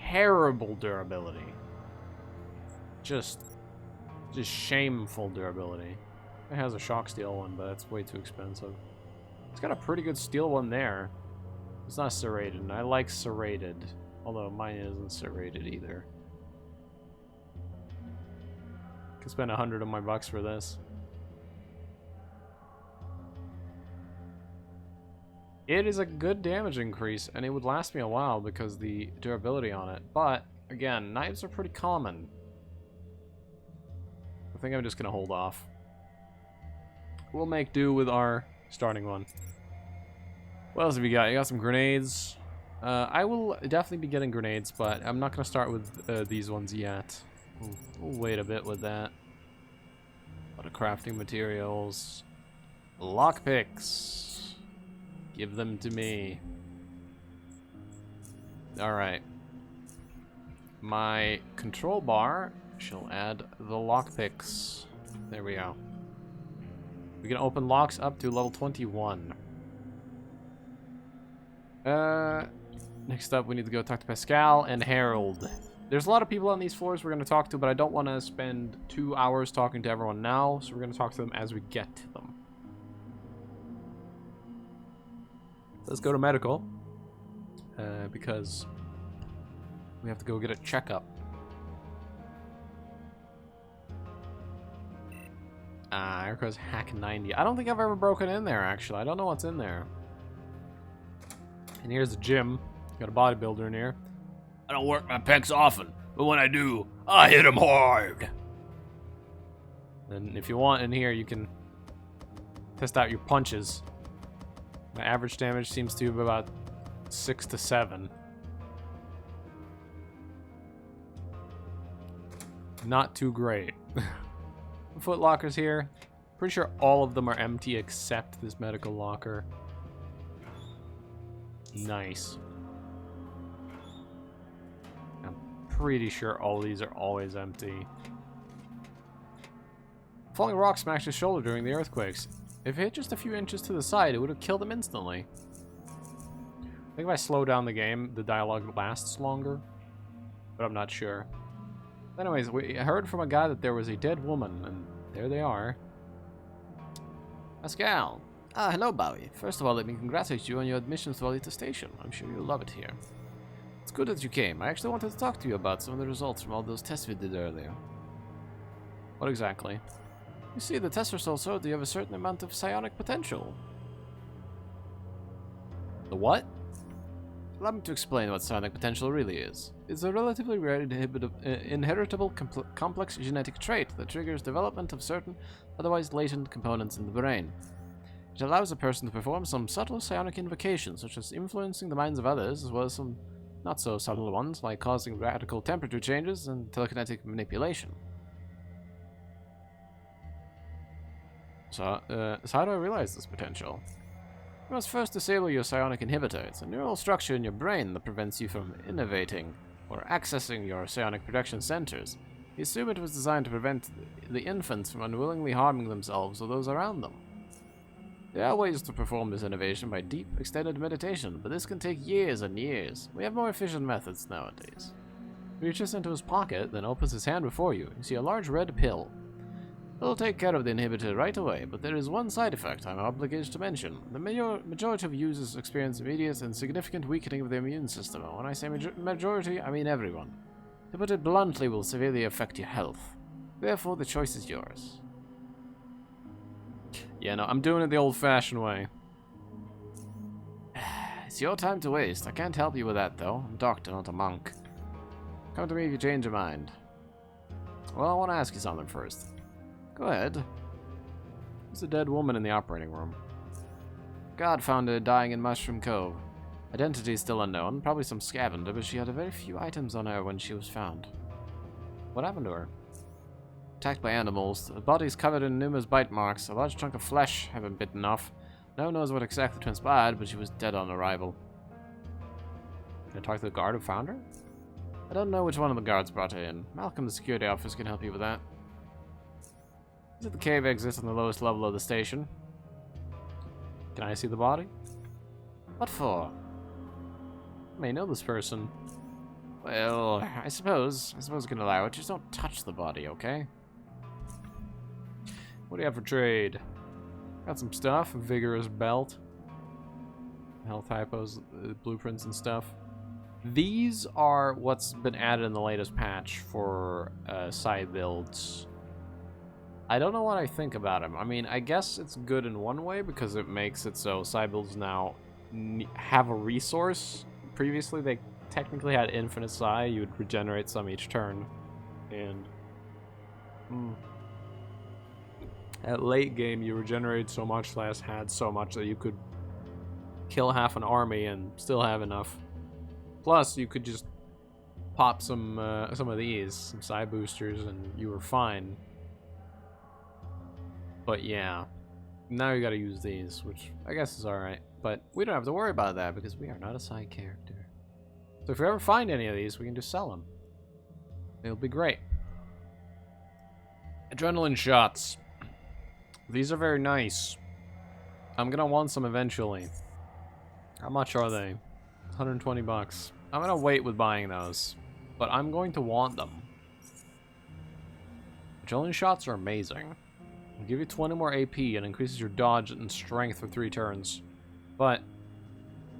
terrible durability. Just shameful durability. It has a shock steel one, but that's way too expensive. It's got a pretty good steel one there. It's not serrated, and I like serrated. Although mine isn't serrated either. Could spend 100 of my bucks for this. It is a good damage increase, and it would last me a while because the durability on it. But, again, knives are pretty common. I think I'm just going to hold off. We'll make do with our starting one. What else have you got? You got some grenades. I will definitely be getting grenades, but I'm not going to start with these ones yet. We'll wait a bit with that. A lot of crafting materials. Lockpicks. Give them to me. Alright. My control bar shall add the lockpicks. There we go. We can open locks up to level 21. Next up, we need to go talk to Pascal and Harold. There's a lot of people on these floors we're going to talk to, but I don't want to spend 2 hours talking to everyone now, so we're going to talk to them as we get to them. Let's go to medical, because we have to go get a checkup. Here goes Hack 90. I don't think I've ever broken in there, actually. I don't know what's in there. And here's the gym. Got a bodybuilder in here. I don't work my pecs often, but when I do, I hit them hard. And if you want in here, you can test out your punches. My average damage seems to be about 6 to 7. Not too great. Foot lockers here. Pretty sure all of them are empty except this medical locker. Nice. I'm pretty sure all these are always empty. Falling rock smashed his shoulder during the earthquakes. If it hit just a few inches to the side, it would have killed him instantly. I think if I slow down the game, the dialogue lasts longer. But I'm not sure. Anyways, we heard from a guy that there was a dead woman, and there they are. Pascal. Hello, Bowie. First of all, let me congratulate you on your admission to Alita Station. I'm sure you'll love it here. It's good that you came. I actually wanted to talk to you about some of the results from all those tests we did earlier. What exactly? You see, the test results showed you have a certain amount of psionic potential. The what? Allow me to explain what psionic potential really is. It's a relatively rare inheritable complex genetic trait that triggers development of certain otherwise latent components in the brain. It allows a person to perform some subtle psionic invocations, such as influencing the minds of others, as well as some not so subtle ones, like causing radical temperature changes and telekinetic manipulation. So how do I realize this potential? You must first disable your psionic inhibitor. It's a neural structure in your brain that prevents you from innovating or accessing your psionic production centers. You assume it was designed to prevent the infants from unwillingly harming themselves or those around them. There are ways to perform this innovation by deep, extended meditation, but this can take years and years. We have more efficient methods nowadays. He reaches into his pocket, then opens his hand before you. You see a large red pill. It'll take care of the inhibitor right away, but there is one side effect I'm obligated to mention. The majority of users experience immediate and significant weakening of their immune system. When I say majority, I mean everyone. To put it bluntly, will severely affect your health. Therefore, the choice is yours. Yeah, no, I'm doing it the old-fashioned way. It's your time to waste. I can't help you with that, though. I'm a doctor, not a monk. Come to me if you change your mind. Well, I want to ask you something first. Go ahead. There's a dead woman in the operating room. God found her dying in Mushroom Cove. Identity is still unknown, probably some scavenger, but she had a very few items on her when she was found. What happened to her? Attacked by animals. The body's covered in numerous bite marks. A large chunk of flesh had been bitten off. No one knows what exactly transpired, but she was dead on arrival. Can I talk to the guard who found her? I don't know which one of the guards brought her in. Malcolm, the security officer, can help you with that. The cave exits on the lowest level of the station. Can I see the body? What for? I may know this person. Well, I suppose we can allow it. Just don't touch the body, okay? What do you have for trade? Got some stuff. A vigorous belt. Health hypos, blueprints and stuff. These are what's been added in the latest patch for side builds. I don't know what I think about them. I mean, I guess it's good in one way because it makes it so side builds now have a resource. Previously, they technically had infinite psi. You would regenerate some each turn. And at late game, you regenerated so much, had so much that you could kill half an army and still have enough. Plus, you could just pop some of these, some psi boosters, and you were fine. But yeah, now you gotta use these, which I guess is alright. But we don't have to worry about that because we are not a side character. So if we ever find any of these, we can just sell them. It'll be great. Adrenaline shots. These are very nice. I'm gonna want some eventually. How much are they? 120 bucks. I'm gonna wait with buying those, but I'm going to want them. Adrenaline shots are amazing. It'll give you 20 more AP and increases your dodge and strength for 3 turns. But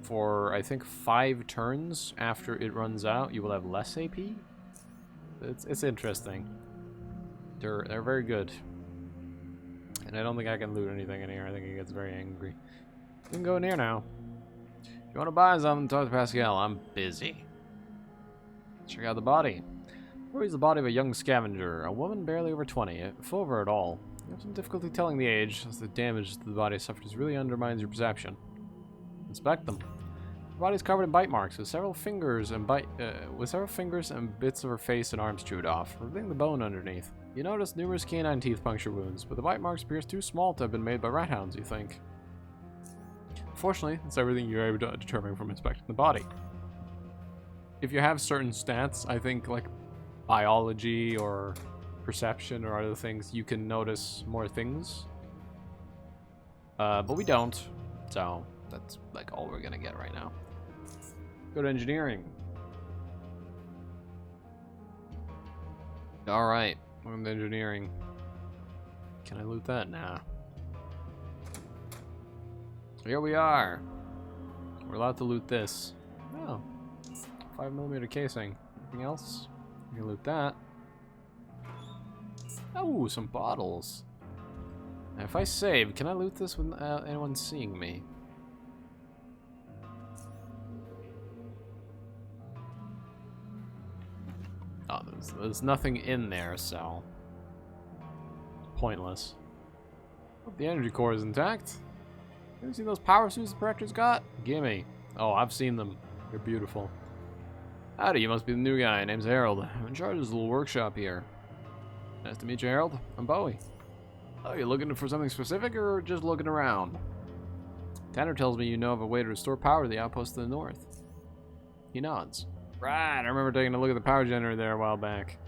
for, I think, 5 turns after it runs out, you will have less AP. It's interesting. They're very good. And I don't think I can loot anything in here. I think he gets very angry. You can go in here now. If you want to buy something, talk to Pascal. I'm busy. Check out the body. Where is the body of a young scavenger? A woman barely over 20, full of her at all. You have some difficulty telling the age, as the damage to the body suffered really undermines your perception. Inspect them. The body is covered in bite marks, with several fingers and bits of her face and arms chewed off, revealing the bone underneath. You notice numerous canine teeth puncture wounds, but the bite marks appears too small to have been made by rat hounds, you think. Fortunately, that's everything you're able to determine from inspecting the body. If you have certain stats, I think like biology or perception or other things, you can notice more things. But we don't, so that's like all we're gonna get right now. Go to engineering. Alright, welcome to engineering. Can I loot that? Nah. Here we are. We're allowed to loot this. Oh. 5mm casing. Anything else? We can loot that. Oh, some bottles. Now, if I save, can I loot this without anyone seeing me? Oh, there's nothing in there, so pointless. Hope the energy core is intact. You ever seen those power suits the Predator's got? Gimme. Oh, I've seen them. They're beautiful. Howdy, you must be the new guy. Name's Harold. I'm in charge of this little workshop here. Nice to meet you, Harold. I'm Bowie. Oh, you looking for something specific or just looking around? Tanner tells me you know of a way to restore power to the outpost to the north. He nods. Right, I remember taking a look at the power generator there a while back.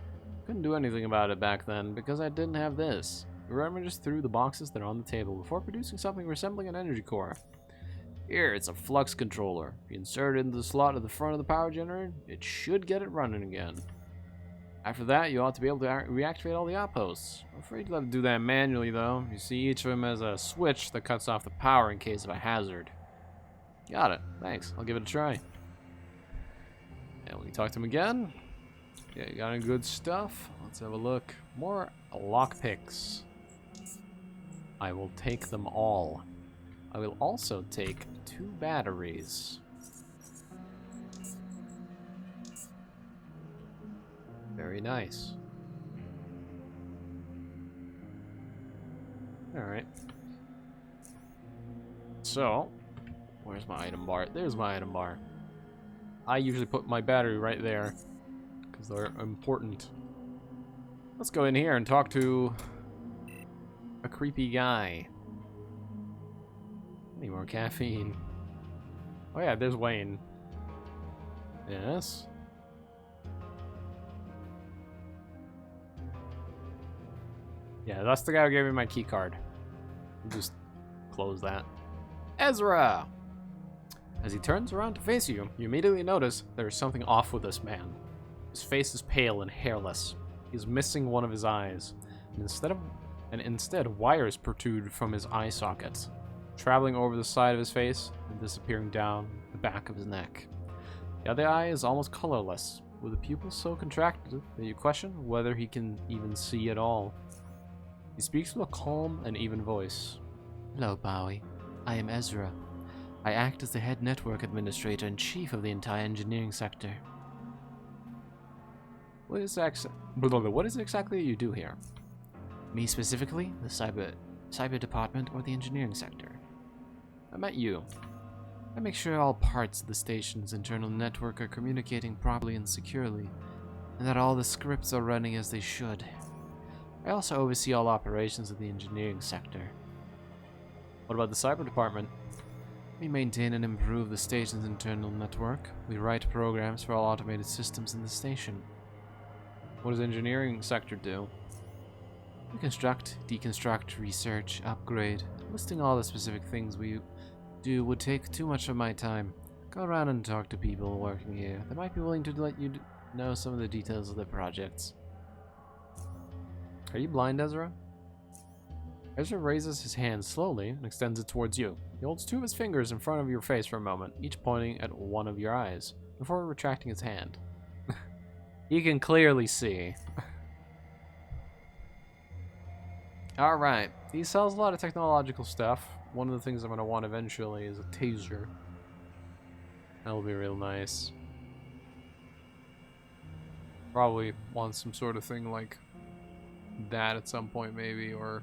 Couldn't do anything about it back then because I didn't have this. Remember, just threw the boxes that are on the table before producing something resembling an energy core. Here, it's a flux controller. If you insert it into the slot at the front of the power generator, it should get it running again. After that, you ought to be able to reactivate all the outposts. I'm afraid you'll have to do that manually, though. You see, each of them has a switch that cuts off the power in case of a hazard. Got it. Thanks. I'll give it a try. And we talk to him again. Yeah, you got any good stuff? Let's have a look. More lockpicks. I will take them all. I will also take 2 batteries. Very nice. Alright. So, where's my item bar? There's my item bar. I usually put my battery right there, because they're important. Let's go in here and talk to a creepy guy. Need more caffeine. Oh yeah, there's Wayne. Yes? Yeah, that's the guy who gave me my key card. Just close that. Ezra! As he turns around to face you, you immediately notice there's something off with this man. His face is pale and hairless. He's missing one of his eyes, and instead wires protrude from his eye sockets, traveling over the side of his face and disappearing down the back of his neck. The other eye is almost colorless, with the pupils so contracted that you question whether he can even see at all. He speaks with a calm and even voice. Hello, Bowie. I am Ezra. I act as the head network administrator and chief of the entire engineering sector. What is it exactly you do here? Me specifically, the cyber department or the engineering sector. I met you. I make sure all parts of the station's internal network are communicating properly and securely, and that all the scripts are running as they should. I also oversee all operations of the engineering sector. What about the cyber department? We maintain and improve the station's internal network. We write programs for all automated systems in the station. What does the engineering sector do? We construct, deconstruct, research, upgrade. Listing all the specific things we do would take too much of my time. Go around and talk to people working here. They might be willing to let you know some of the details of their projects. Are you blind, Ezra? Ezra raises his hand slowly and extends it towards you. He holds 2 of his fingers in front of your face for a moment, each pointing at one of your eyes, before retracting his hand. You can clearly see. Alright, he sells a lot of technological stuff. One of the things I'm going to want eventually is a taser. That'll be real nice. Probably want some sort of thing like that at some point maybe, or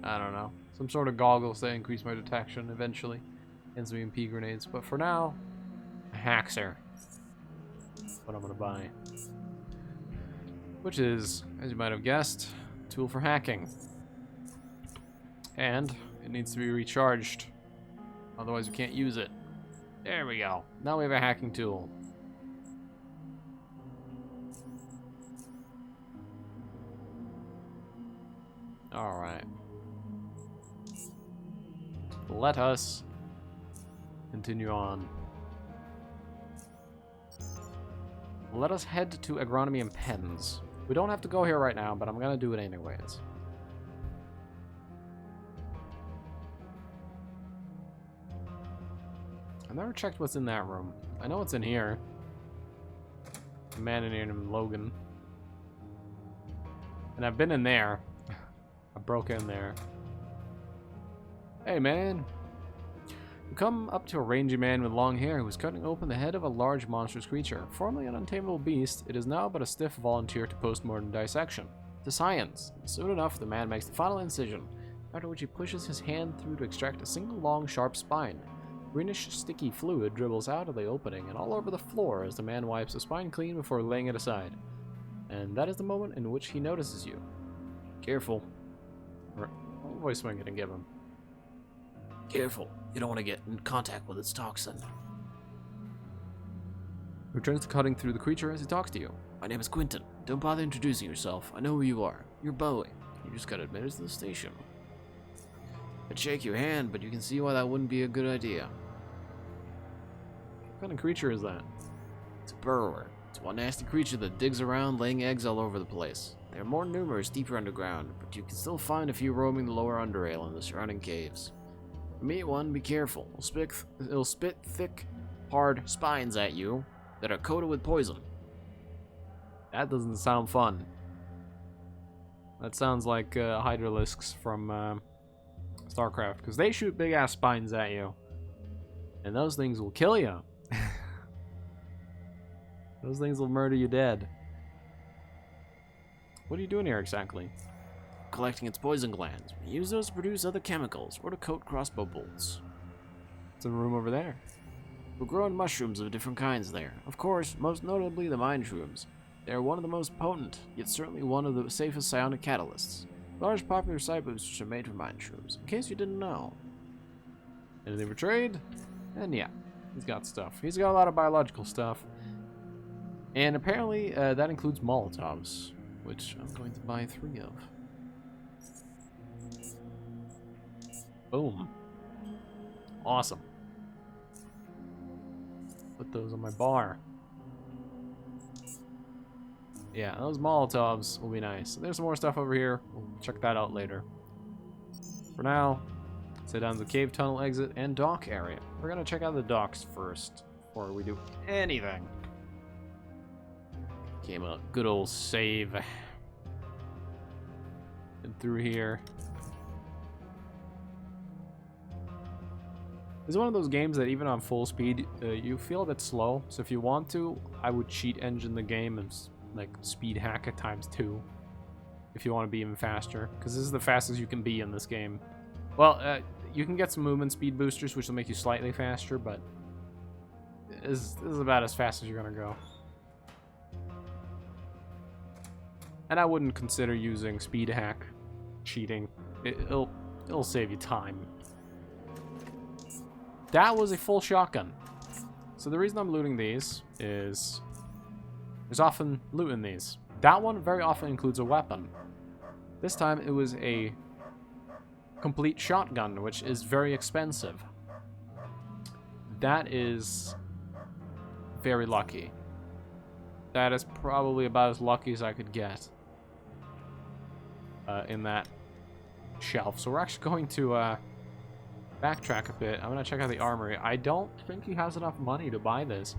I don't know, some sort of goggles that increase my detection eventually, and some EMP grenades. But for now, a haxer. That's what I'm gonna buy. Which is, as you might have guessed, a tool for hacking. And it needs to be recharged, otherwise we can't use it. There we go. Now we have a hacking tool. Alright. Let us continue on. Let us head to agronomy and pens. We don't have to go here right now, but I'm gonna do it anyways. I've never checked what's in that room. I know what's in here. A man in here named Logan. And I've been in there. I broke in there. Hey, man. You come up to a rangy man with long hair who is cutting open the head of a large monstrous creature. Formerly an untamable beast, it is now but a stiff volunteer to post-mortem dissection. To science. Soon enough, the man makes the final incision, after which he pushes his hand through to extract a single long, sharp spine. Greenish, sticky fluid dribbles out of the opening and all over the floor as the man wipes the spine clean before laying it aside. And that is the moment in which he notices you. Careful. What voice am I gonna give him? Careful, you don't want to get in contact with its toxin. Returns to cutting through the creature as he talks to you. My name is Quentin. Don't bother introducing yourself. I know who you are. You're Bowie. You just got admitted to the station. I'd shake your hand, but you can see why that wouldn't be a good idea. What kind of creature is that? It's a burrower. It's one nasty creature that digs around, laying eggs all over the place. They're more numerous deeper underground, but you can still find a few roaming the lower UnderRail and the surrounding caves. If you meet one, be careful. It'll spit thick, hard spines at you that are coated with poison. That doesn't sound fun. That sounds like Hydralisks from StarCraft, because they shoot big-ass spines at you. And those things will kill you. Those things will murder you dead. What are you doing here exactly? Collecting its poison glands. We use those to produce other chemicals or to coat crossbow bolts. It's a room over there. We're growing mushrooms of different kinds there. Of course, most notably the mind shrooms. They are one of the most potent, yet certainly one of the safest psionic catalysts. Large popular side boosters are made from mind shrooms, in case you didn't know. Anything for trade? And yeah, he's got stuff. He's got a lot of biological stuff. And apparently that includes Molotovs, which I'm going to buy 3 of. Boom. Awesome. Put those on my bar. Yeah, those Molotovs will be nice. There's some more stuff over here. We'll check that out later. For now, let's head down to the cave tunnel exit and dock area. We're gonna check out the docks first before we do anything. Came a good old save. And through here. It's one of those games that even on full speed, you feel a bit slow. So if you want to, I would cheat engine the game and like speed hack it ×2 if you want to be even faster, because this is the fastest you can be in this game. Well, you can get some movement speed boosters which will make you slightly faster, but this is about as fast as you're gonna go. And I wouldn't consider using speed hack cheating. It'll save you time. That was a full shotgun. So the reason I'm looting these is there's often loot in these. That one very often includes a weapon. This time it was a complete shotgun, which is very expensive. That is very lucky. That is probably about as lucky as I could get in that shelf. So we're actually going to backtrack a bit. I'm going to check out the armory. I don't think he has enough money to buy this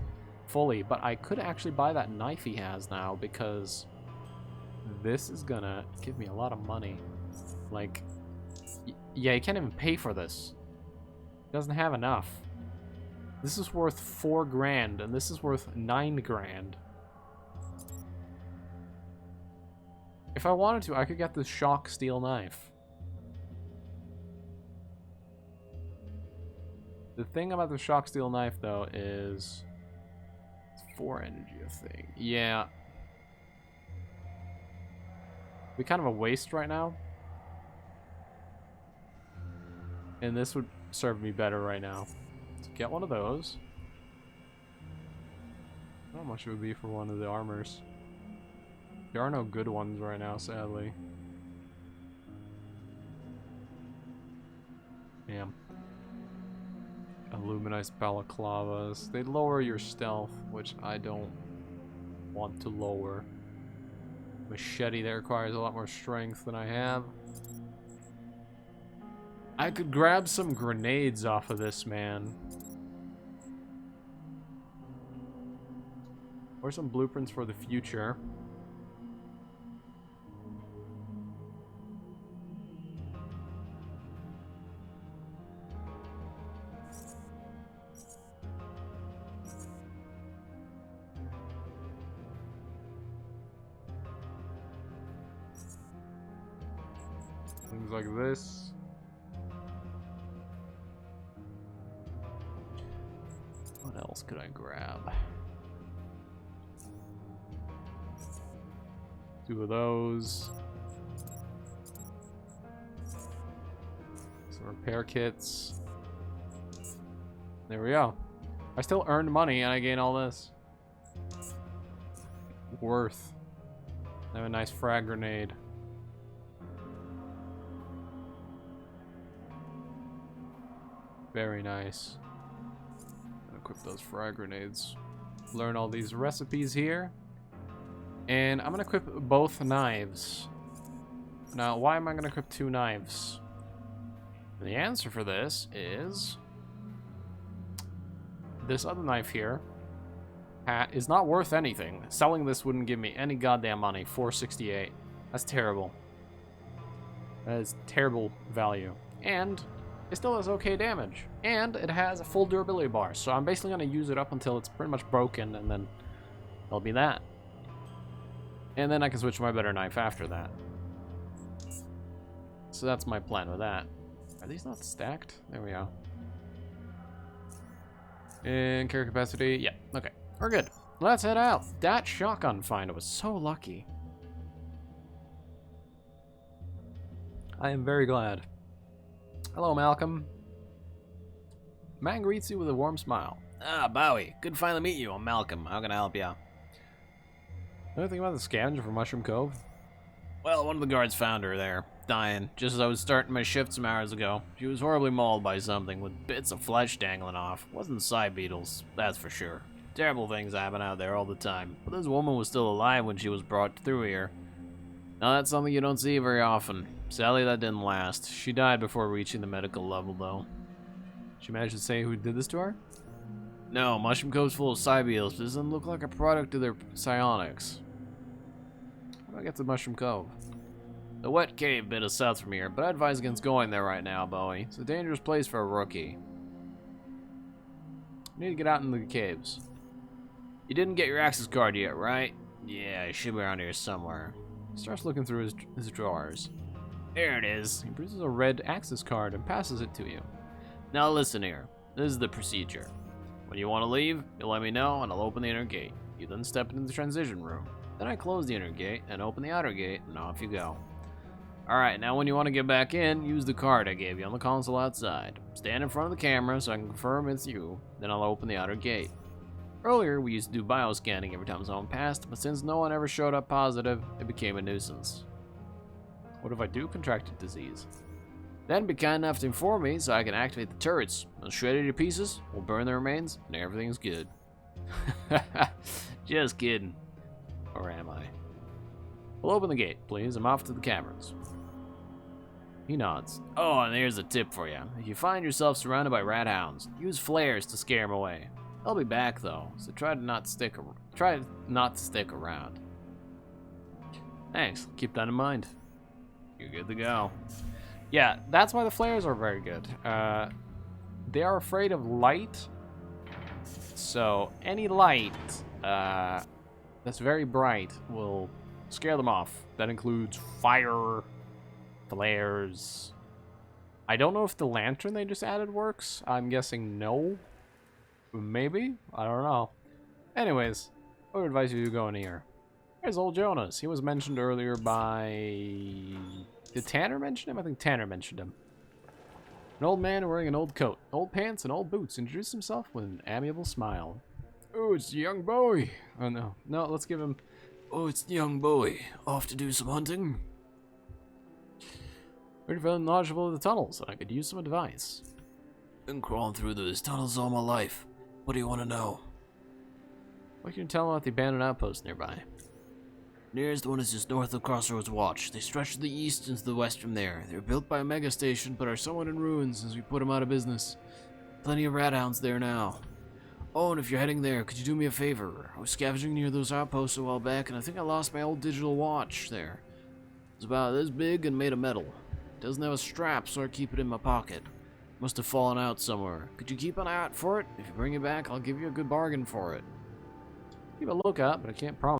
fully, but I could actually buy that knife he has now, because this is going to give me a lot of money. Like, yeah, he can't even pay for this. He doesn't have enough. This is worth 4 grand, and this is worth 9 grand. If I wanted to, I could get this shock steel knife. The thing about the shock steel knife, though, is it's 4 energy, I think. Yeah. Be kind of a waste right now. And this would serve me better right now. So get one of those. How much it would be for one of the armors? There are no good ones right now, sadly. Damn. Aluminized balaclavas. They lower your stealth, which I don't want to lower. Machete that requires a lot more strength than I have. I could grab some grenades off of this man. Or some blueprints for the future. Things like this. What else could I grab? 2 of those. Some repair kits. There we go. I still earned money and I gain all this. Worth. I have a nice frag grenade. Very nice. Equip those frag grenades. Learn all these recipes here. And I'm gonna equip both knives. Now, why am I gonna equip 2 knives? And the answer for this is this other knife here is not worth anything. Selling this wouldn't give me any goddamn money. 468. That's terrible. That is terrible value. And it still has okay damage. And it has a full durability bar, so I'm basically going to use it up until it's pretty much broken, and then that'll be that. And then I can switch to my better knife after that. So that's my plan with that. Are these not stacked? There we go. And carry capacity, yeah, okay. We're good. Let's head out. That shotgun find was so lucky. I am very glad. Hello, Malcolm. Man greets you with a warm smile. Ah, Bowie. Good to finally meet you. I'm Malcolm. How can I help you? Anything about the scavenger from Mushroom Cove? Well, one of the guards found her there, dying, just as I was starting my shift some hours ago. She was horribly mauled by something with bits of flesh dangling off. Wasn't side beetles, that's for sure. Terrible things happen out there all the time, but this woman was still alive when she was brought through here. Now that's something you don't see very often. Sadly, that didn't last. She died before reaching the medical level, though. She managed to say who did this to her? No, Mushroom Cove's full of side beetles. Doesn't look like a product of their psionics. How do I get to Mushroom Cove? The wet cave bit us south from here, but I advise against going there right now, Bowie. It's a dangerous place for a rookie. I need to get out into the caves. You didn't get your access card yet, right? Yeah, it should be around here somewhere. He starts looking through his drawers. There it is. He produces a red access card and passes it to you. Now listen here. This is the procedure. When you want to leave, you'll let me know and I'll open the inner gate. You then step into the transition room. Then I close the inner gate and open the outer gate, and off you go. Alright, now when you want to get back in, use the card I gave you on the console outside. Stand in front of the camera so I can confirm it's you, then I'll open the outer gate. Earlier, we used to do bioscanning every time someone passed, but since no one ever showed up positive, it became a nuisance. What if I do contract a disease? Then be kind enough to inform me so I can activate the turrets. I'll shred it to pieces, we'll burn the remains, and everything's good. Just kidding. Or am I? Well, open the gate, please. I'm off to the cameras. He nods. Oh, and here's a tip for you. If you find yourself surrounded by rat hounds, use flares to scare them away. They'll be back though, so try not to stick around. Thanks. Keep that in mind. You're good to go. Yeah, that's why the flares are very good. They are afraid of light, so any light that's very bright will scare them off. That includes fire, flares. I don't know if the lantern they just added works. I'm guessing no. Maybe? I don't know. Anyways, I would advise you to go in here. There's old Jonas. He was mentioned earlier by... Did Tanner mention him? I think Tanner mentioned him. An old man wearing an old coat, old pants, and old boots introduced himself with an amiable smile. Oh, it's young Bowie. Oh, no. No, let's give him... Oh, it's young Bowie. Off to do some hunting? Pretty feeling knowledgeable of the tunnels, and I could use some advice. Been crawling through those tunnels all my life. What do you want to know? What can you tell about the abandoned outpost nearby? Nearest one is just north of Crossroads Watch. They stretch to the east and to the west from there. They were built by a mega station, but are somewhat in ruins as we put them out of business. Plenty of rat hounds there now. Oh, and if you're heading there, could you do me a favor? I was scavenging near those outposts a while back, and I think I lost my old digital watch there. It's about this big and made of metal. It doesn't have a strap, so I keep it in my pocket. Must have fallen out somewhere. Could you keep an eye out for it? If you bring it back, I'll give you a good bargain for it. Keep a lookout, but I can't promise.